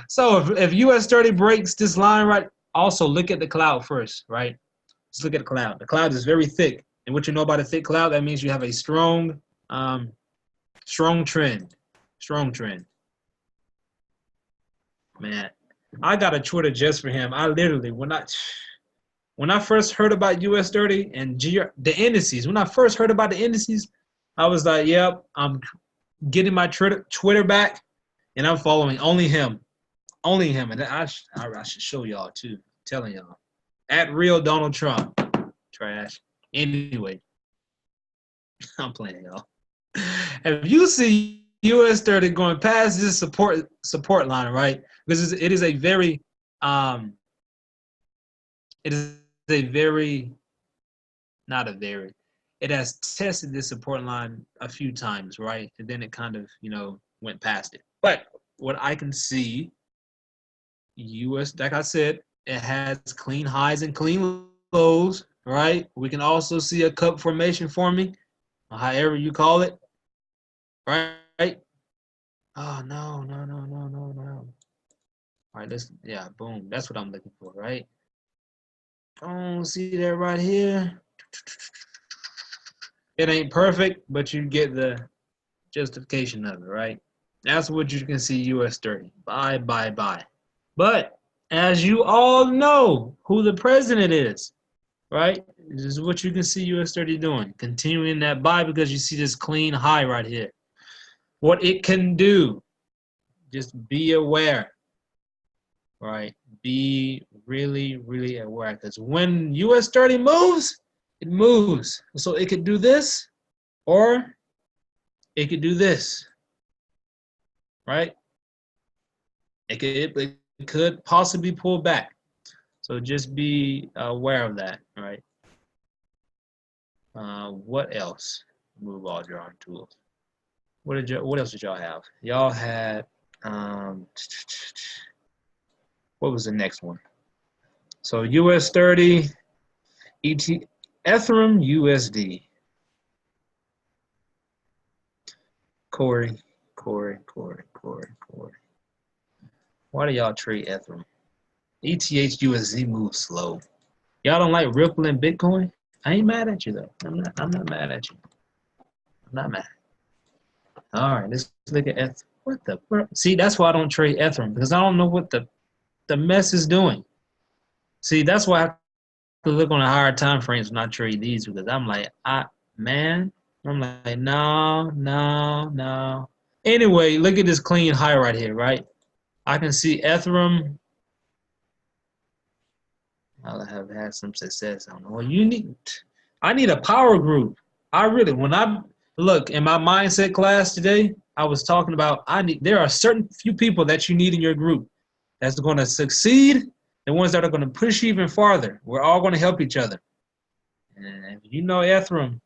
So if US 30 breaks this line, right, also look at the cloud first, right? Just look at the cloud. The cloud is very thick. And what you know about a thick cloud, that means you have a strong trend. Strong trend. Man, I got a Twitter just for him. I literally, when I first heard about US 30 and the indices, when I first heard about the indices, I was like, yep, I'm getting my Twitter back, and I'm following only him. Only him. And I should show y'all, too. I'm telling y'all. At real Donald Trump. Trash. Anyway, I'm playing, y'all. If you see US 30 going past this support line, right? Because it is a very not a very, it has tested this support line a few times, right? And then it kind of, went past it. But what I can see, US, like I said, it has clean highs and clean lows, right? We can also see a cup formation forming, or however you call it, right? Oh, no. All right, boom. That's what I'm looking for, right? Oh, see that right here? It ain't perfect, but you get the justification of it, right? That's what you can see US 30. Buy. But as you all know who the president is, right? This is what you can see US 30 doing. Continuing that buy because you see this clean high right here. What it can do, just be aware, right? Be really, really aware, because when US 30 moves, it moves. So it could do this, or it could do this, right? It could possibly pull back. So just be aware of that, right? What else? Move all drawing tools. What else did y'all have? Y'all had what was the next one? So US 30, Ethereum USD. Corey. Why do y'all trade Ethereum? ETH USD moves slow. Y'all don't like Ripple and Bitcoin? I ain't mad at you though. I'm not mad at you. I'm not mad. All right, let's look at Ethereum. What the? See, that's why I don't trade Ethereum, because I don't know what the mess is doing. See, that's why I have to look on the higher time frames when I trade these, because I'm like, no. Anyway, look at this clean high right here, right? I can see Ethereum. I'll have had some success. I don't know. Well, I need a power group. Look, in my mindset class today, I was talking about there are certain few people that you need in your group that's going to succeed, the ones that are going to push you even farther. We're all going to help each other. And if you know Ethereum,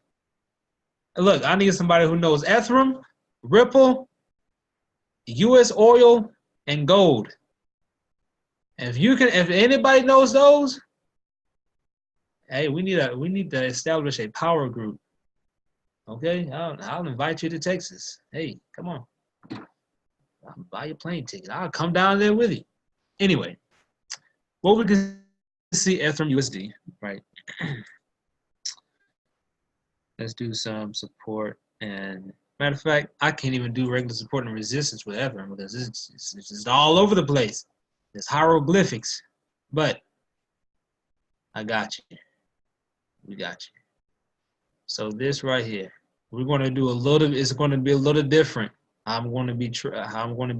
look, I need somebody who knows Ethereum, Ripple, US oil, and gold. And if anybody knows those, hey, we need to establish a power group. Okay, I'll invite you to Texas. Hey, come on. I'll buy your plane ticket. I'll come down there with you. Anyway, what we can see Ethereum USD, right? Let's do some support. And matter of fact, I can't even do regular support and resistance with Ethereum because it's just all over the place. It's hieroglyphics. But I got you. We got you. So this right here, we're going to do it's going to be a little different. I'm going to be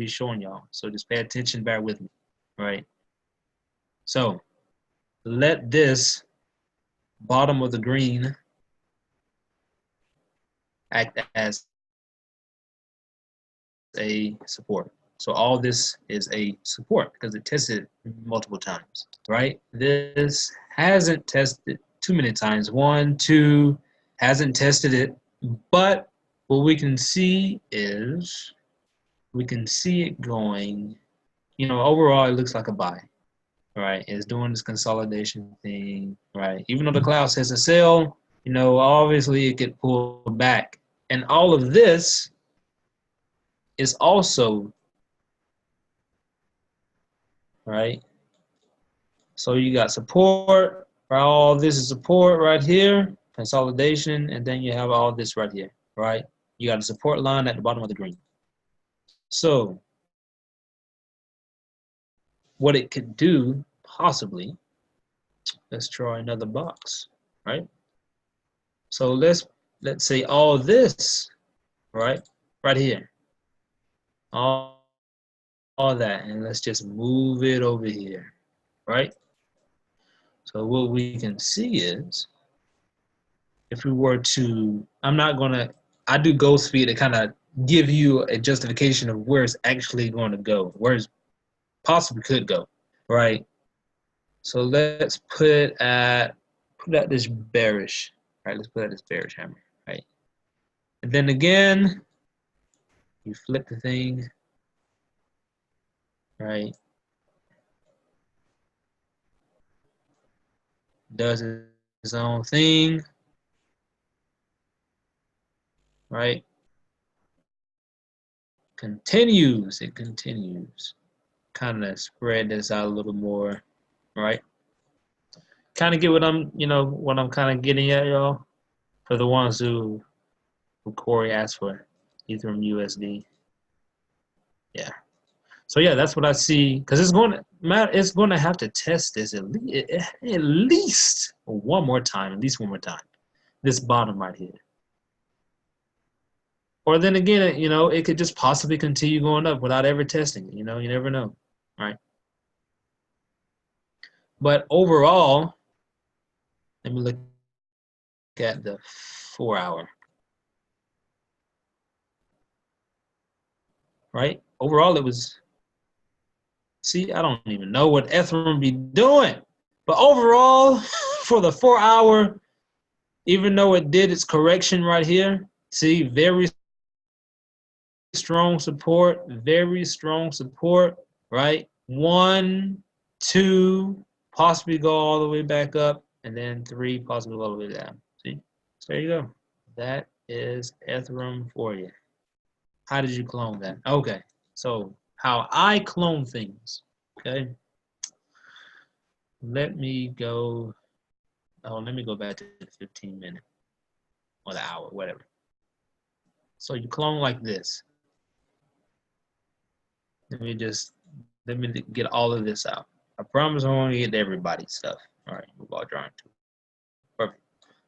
showing y'all. So just pay attention, bear with me, right? So let this bottom of the green act as a support. So all this is a support because it tested multiple times, right? This hasn't tested too many times. 1, 2, hasn't tested it, but what we can see is it going, overall it looks like a buy, right? It's doing this consolidation thing, right? Even though the cloud says a sell, obviously it could pull back. And all of this is also right? So you got support, right? All this is support right here, consolidation, and then you have all this right here, right? You got a support line at the bottom of the green. So what it could do, possibly, let's try another box, right? So let's say all this, right here, all that, and let's just move it over here, right? So what we can see is, if we were to, I do ghost feed to kind of give you a justification of where it's actually going to go, where it's possibly could go, right? So let's put at this bearish, right? Let's put at this bearish hammer, right? And then again, you flip the thing, right? Does its own thing, right? Continues, it continues. Kind of spread this out a little more, right? Kind of get what I'm kind of getting at, y'all. For the ones who Corey asked for, Ethereum USD. Yeah. So yeah, that's what I see. Because it's going to have to test this at least one more time. This bottom right here. Or then again, it could just possibly continue going up without ever testing it. You never know, right? But overall, let me look at the 4 hour. Right? Overall, it was, see, I don't even know what Ethereum be doing. But overall, for the 4 hour, even though it did its correction right here, see, very strong support, right? 1, 2, possibly go all the way back up, and then 3, possibly go all the way down. See? So there you go. That is Ethereum for you. How did you clone that? Okay, so how I clone things, okay? Let me go back to the 15 minute or the hour, whatever. So you clone like this. Let me get all of this out. I promise I won't get everybody's stuff. All right, move all drawing to. Perfect.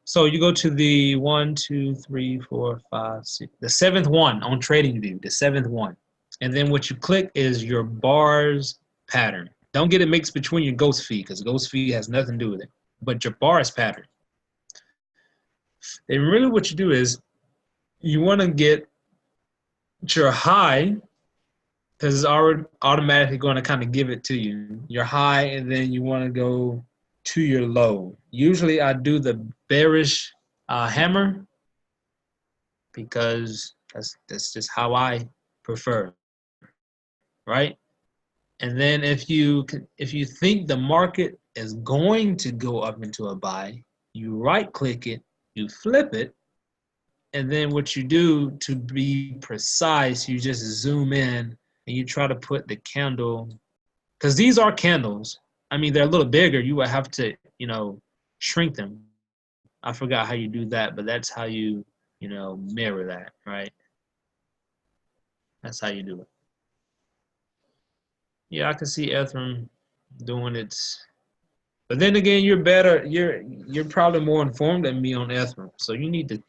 So you go to the 1, 2, 3, 4, 5, 6, the 7th one on TradingView, the 7th one. And then what you click is your bars pattern. Don't get it mixed between your ghost feed, because ghost feed has nothing to do with it. But your bars pattern. And really what you do is you want to get your high, because it's already automatically going to kind of give it to you. Your high, and then you want to go to your low. Usually I do the bearish hammer, because that's just how I prefer, right? And then if you think the market is going to go up into a buy, you right click it, you flip it, and then what you do, to be precise, you just zoom in and you try to put the candle, because these are candles. I mean, they're a little bigger. You would have to, shrink them. I forgot how you do that, but that's how you, mirror that, right? That's how you do it. Yeah, I can see Ethereum doing its, but then again, you're better. You're probably more informed than me on Ethereum, so you need to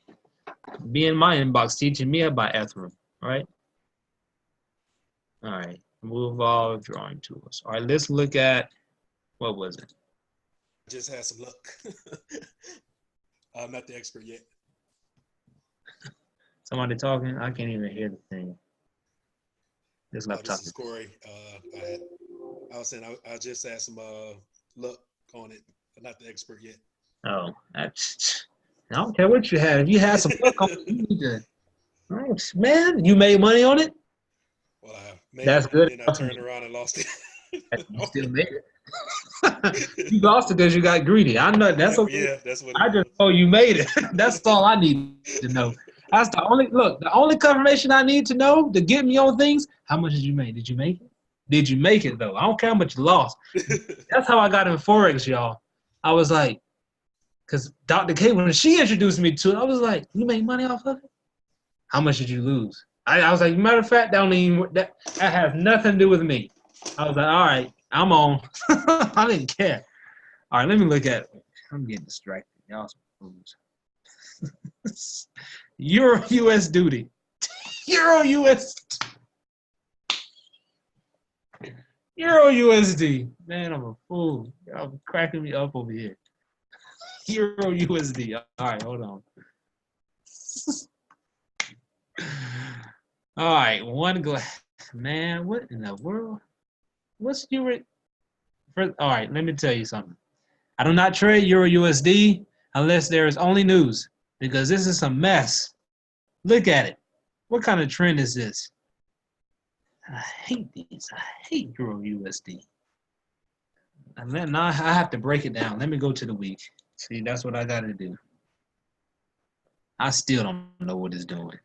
be in my inbox teaching me about Ethereum, right? All right, move all drawing tools. All right, let's look at, what was it? Just had some luck. I'm not the expert yet. Somebody talking? I can't even hear the thing. This laptop. This is Corey. I was saying I just had some luck on it. I'm not the expert yet. Oh, I don't care what you had. If you had some luck on it, you need to. Oh, man, you made money on it? Well, I made That's it, good. and then I turned around and lost it. You still made it. You lost it because you got greedy. I know that's okay. Yeah, that's what. I just know you made it. That's all I need to know. That's the only confirmation I need to know to get me on things. How much did you make? Did you make it? did you make it though? I don't care how much you lost. That's how I got in Forex, y'all. I was like, because Dr. K, when she introduced me to it, I was like, you make money off of it? How much did you lose? I was like, matter of fact, that has nothing to do with me. I was like, all right, I'm on. I didn't care. All right, let me look at it. I'm getting distracted. Y'all some fools. Euro US duty. Euro US. Euro USD. Man, I'm a fool. Y'all cracking me up over here. Euro USD. All right, hold on. All right, one glass. Man, what in the world? What's Euro? All right, let me tell you something. I do not trade Euro USD unless there is only news, because this is a mess. Look at it. What kind of trend is this? I hate these. I hate Euro USD. And then now I have to break it down. Let me go to the week. See, that's what I got to do. I still don't know what it's doing.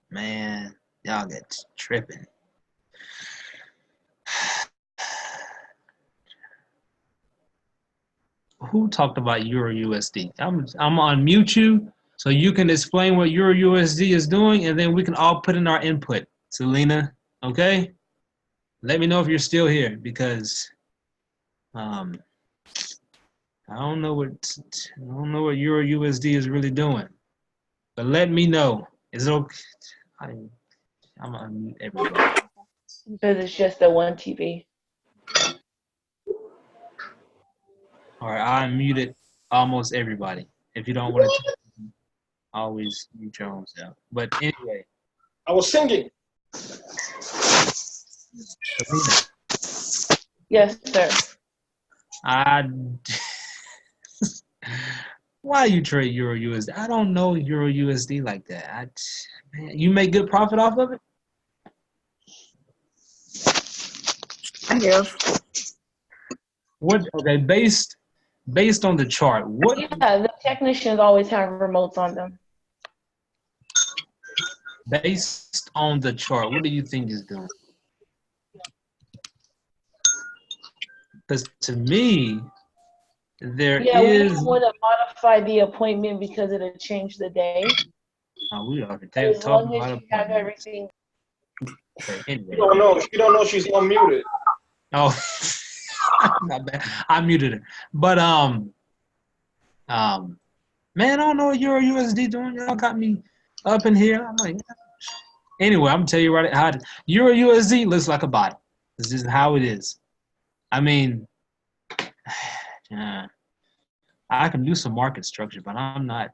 Man, y'all get tripping. Who talked about Euro USD? I'm on mute you so you can explain what Euro USD is doing, and then we can all put in our input. Selena, okay? Let me know if you're still here, because I don't know what Euro USD is really doing. But let me know. Is it okay? I'm gonna unmute everybody. Because it's just the one TV. All right, I unmuted almost everybody. If you don't want to, always mute your own self. But anyway, I was singing. Selena, Yes, sir. why you trade Euro USD? I don't know Euro USD like that. Man, you make good profit off of it? I have. What? Okay, based on the chart, what? Yeah, the technicians always have remotes on them. Based on the chart, what do you think is doing? Because to me, there Yeah, we is. don't want to modify the appointment because it'll change the day. We are As talking long as about you have appointments. everything. Okay, anyway. You don't know. You don't know she's unmuted. Oh, my bad. I muted her. But man, I don't know what Euro USD doing. Y'all got me up in here. I'm like, anyway, I'm gonna tell you right how Euro USD looks like a bot. This is how it is. I mean, I can do some market structure, but I'm not.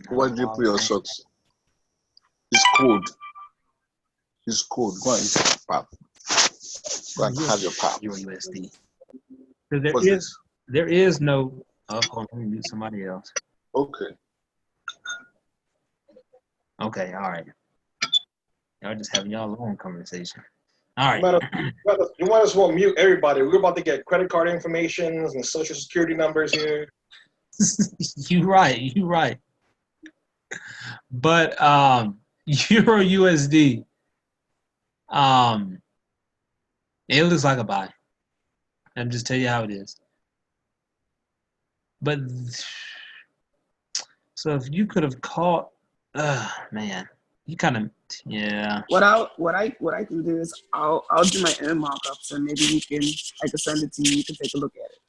Why do you put your socks? It's cold. It's cold. Go and eat your pap. Go and have your pap. Euro USD. There is no. Oh, hold on, let me mute somebody else. Okay. Okay, all right. Y'all just having y'all own conversation. All right. You might as well mute everybody. We're about to get credit card information and social security numbers here. You right. But Euro USD, it looks like a buy. I'm just tell you how it is. But so if you could have caught, man, you kind of, yeah. What I can do is I'll do my own markups, and maybe I can send it to you. You can take a look at it.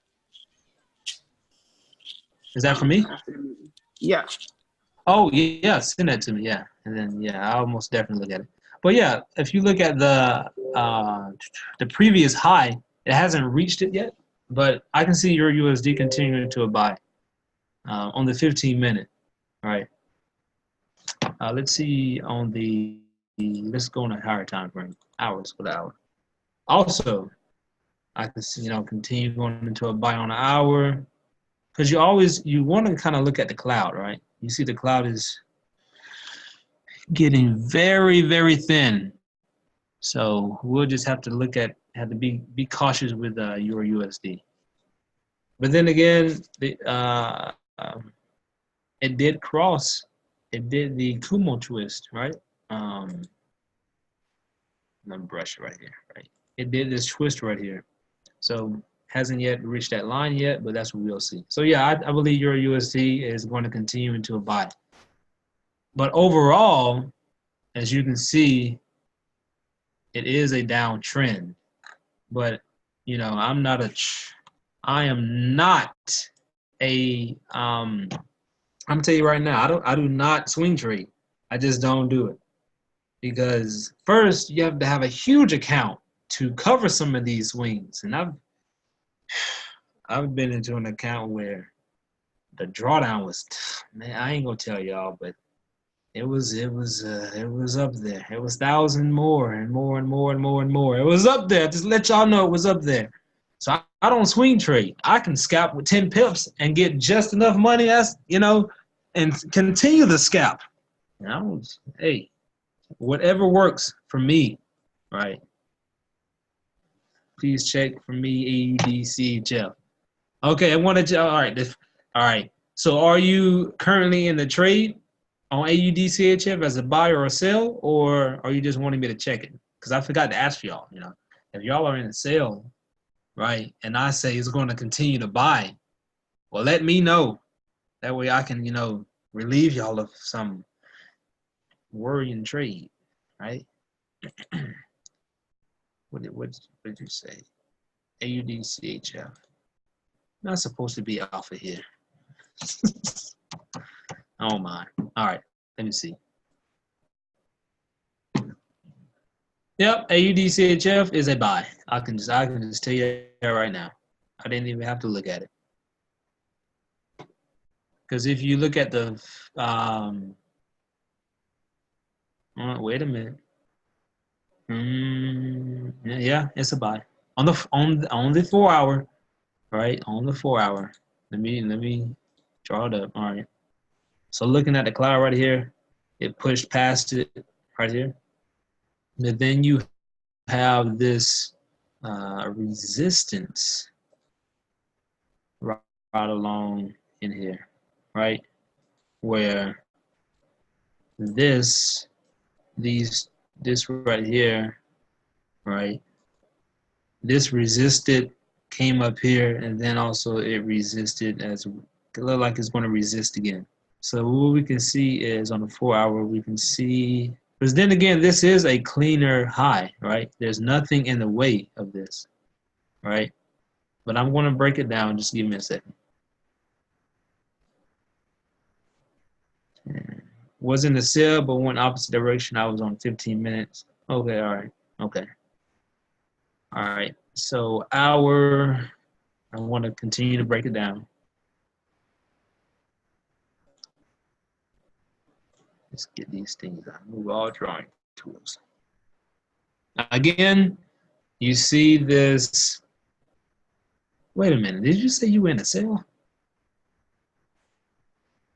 Is that for me? After the meeting. Yeah. Oh yeah, send that to me. Yeah, and then I'll most definitely look at it. But yeah, if you look at the previous high, it hasn't reached it yet. But I can see your USD continuing to a buy on the 15-minute. All right. Let's see on let's go on a higher time frame, hours for the hour. Also, I can see, continue going into a buy on an hour, because you want to kind of look at the cloud, right? You see the cloud is getting very, very thin. So we'll just have to be cautious with your USD. But then again, it did cross. It did the Kumo twist, right? let me brush it right here, right? It did this twist right here. So hasn't yet reached that line yet, but that's what we'll see. So yeah, I believe your USD is going to continue into a buy. But overall, as you can see, it is a downtrend. But you know, I am not a I'm gonna tell you right now, I do not swing trade. I just don't do it. Because first you have to have a huge account to cover some of these swings. And I've been into an account where the drawdown was, man, I ain't gonna tell y'all, but it was up there. It was 1,000 more and more and more and more and more. It was up there. Just let y'all know it was up there. So I don't swing trade. I can scalp with 10 pips and get just enough money as, you know, and continue the scalp. And I was, hey, whatever works for me, right? Please check for me, AUDCHF. Okay, I wanted to, all right. So are you currently in the trade on AUDCHF as a buy or a sell, or are you just wanting me to check it? Because I forgot to ask y'all, you know, if y'all are in a sell, right, and I say it's going to continue to buy, well, let me know. That way I can, you know, relieve y'all of some worrying trade, right? What did you say? AUDCHF. Not supposed to be alpha here. Oh my. All right, let me see. Yep, AUDCHF is a buy. I can just tell you that right now. I didn't even have to look at it. Because if you look at the wait a minute. Yeah, it's a buy. On the 4 hour, right? On the 4 hour. Let me draw it up. All right. So looking at the cloud right here, it pushed past it right here. But then you have this resistance right along in here, right? Where this right here, right? This resisted, came up here, and then also it resisted as it looked like it's going to resist again. So what we can see is on the 4 hour, we can see, because then again, this is a cleaner high, right? There's nothing in the way of this, right? But I'm going to break it down. Just give me a second. Was in the sell, but went opposite direction. I was on 15 minutes. Okay, all right. Okay. All right. So I want to continue to break it down. Let's get these things out. Move all drawing tools. Again, you see this. Wait a minute. Did you say you were in a sale?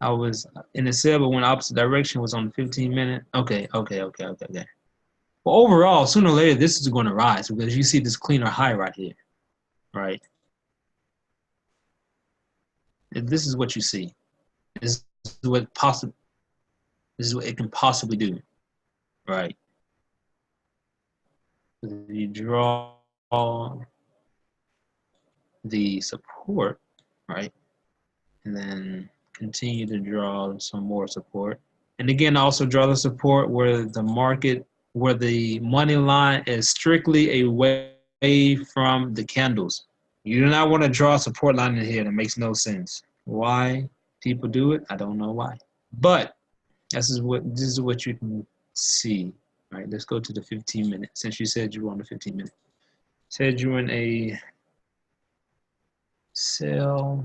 I was in a sale, but went opposite direction. Was on the 15-minute. Okay. Well, overall, sooner or later, this is going to rise because you see this cleaner high right here, right? This is what you see. This is what it can possibly do, right? You draw the support, right? And then continue to draw some more support. And again, also draw the support where the market, where the money line is strictly away from the candles. You do not want to draw a support line in here. That makes no sense. Why people do it, I don't know why. But this is what you can see. All right, let's go to the 15-minute. Since you said you were on the 15-minute. Said you were in a sell,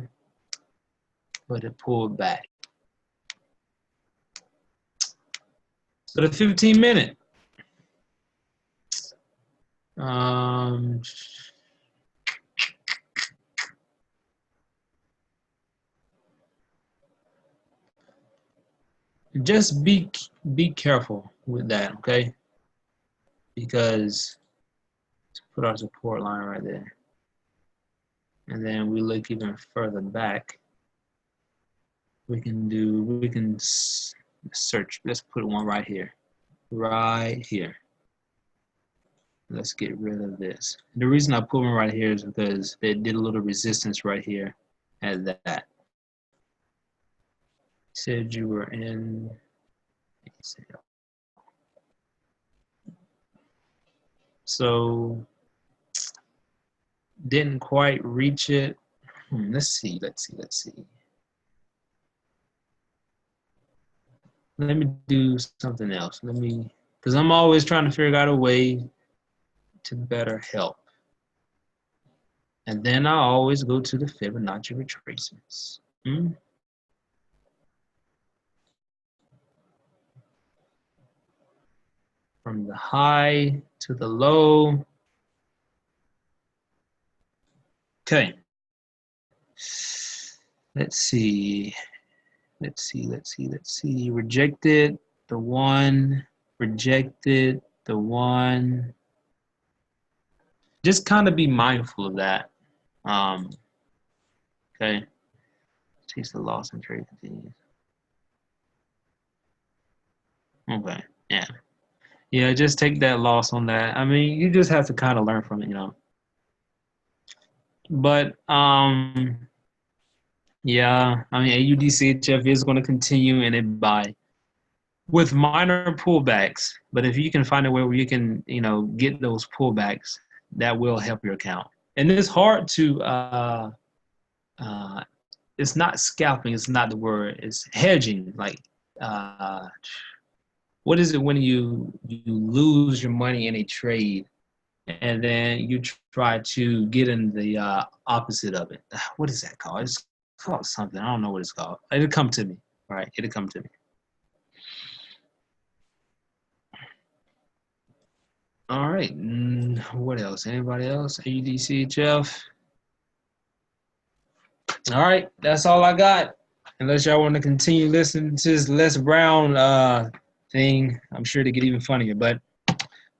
but it pulled back. So the 15-minute. Just be careful with that, okay? Because let's put our support line right there. And then we look even further back. We can search. Let's put one right here. Right here. Let's get rid of this. The reason I put one right here is because they did a little resistance right here at that. Said you were in. So didn't quite reach it. Let's see. Let me do something else. Because I'm always trying to figure out a way to better help. And then I always go to the Fibonacci retracements. From the high to the low. Okay. Let's see. Rejected the one. Rejected the one. Just kind of be mindful of that. Okay. Takes the loss and trade continues. Okay. Yeah. Yeah, just take that loss on that. I mean, you just have to kind of learn from it, you know. But yeah, I mean, AUDCHF is going to continue in it by with minor pullbacks. But if you can find a way where you can, you know, get those pullbacks, that will help your account. And it's hard to it's not scalping, it's not the word, it's hedging. Like what is it when you lose your money in a trade and then you try to get in the opposite of it? What is that called? It's called something. I don't know what it's called. It'll come to me. All right, it'll come to me. All right, what else? Anybody else? AUDCHF. All right, that's all I got. Unless y'all want to continue listening to this Les Brown thing, I'm sure to get even funnier. But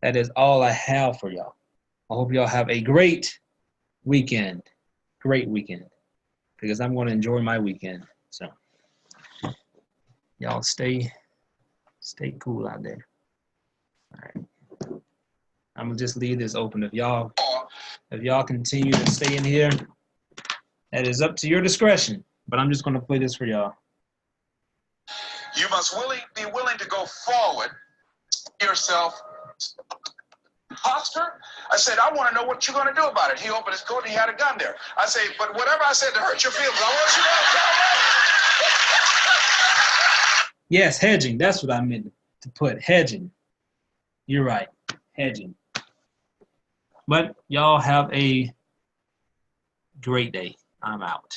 that is all I have for y'all. I hope y'all have a great weekend. Great weekend. Because I'm going to enjoy my weekend. So y'all stay cool out there. All right. I'm gonna just leave this open. If y'all continue to stay in here, that is up to your discretion. But I'm just gonna play this for y'all. You must be willing to go forward yourself. Oscar, I said, I want to know what you're going to do about it. He opened his coat and he had a gun there. I say, but whatever I said to hurt your feelings, I want you to know. Yes, hedging. That's what I meant to put. Hedging. You're right. Hedging. But y'all have a great day. I'm out.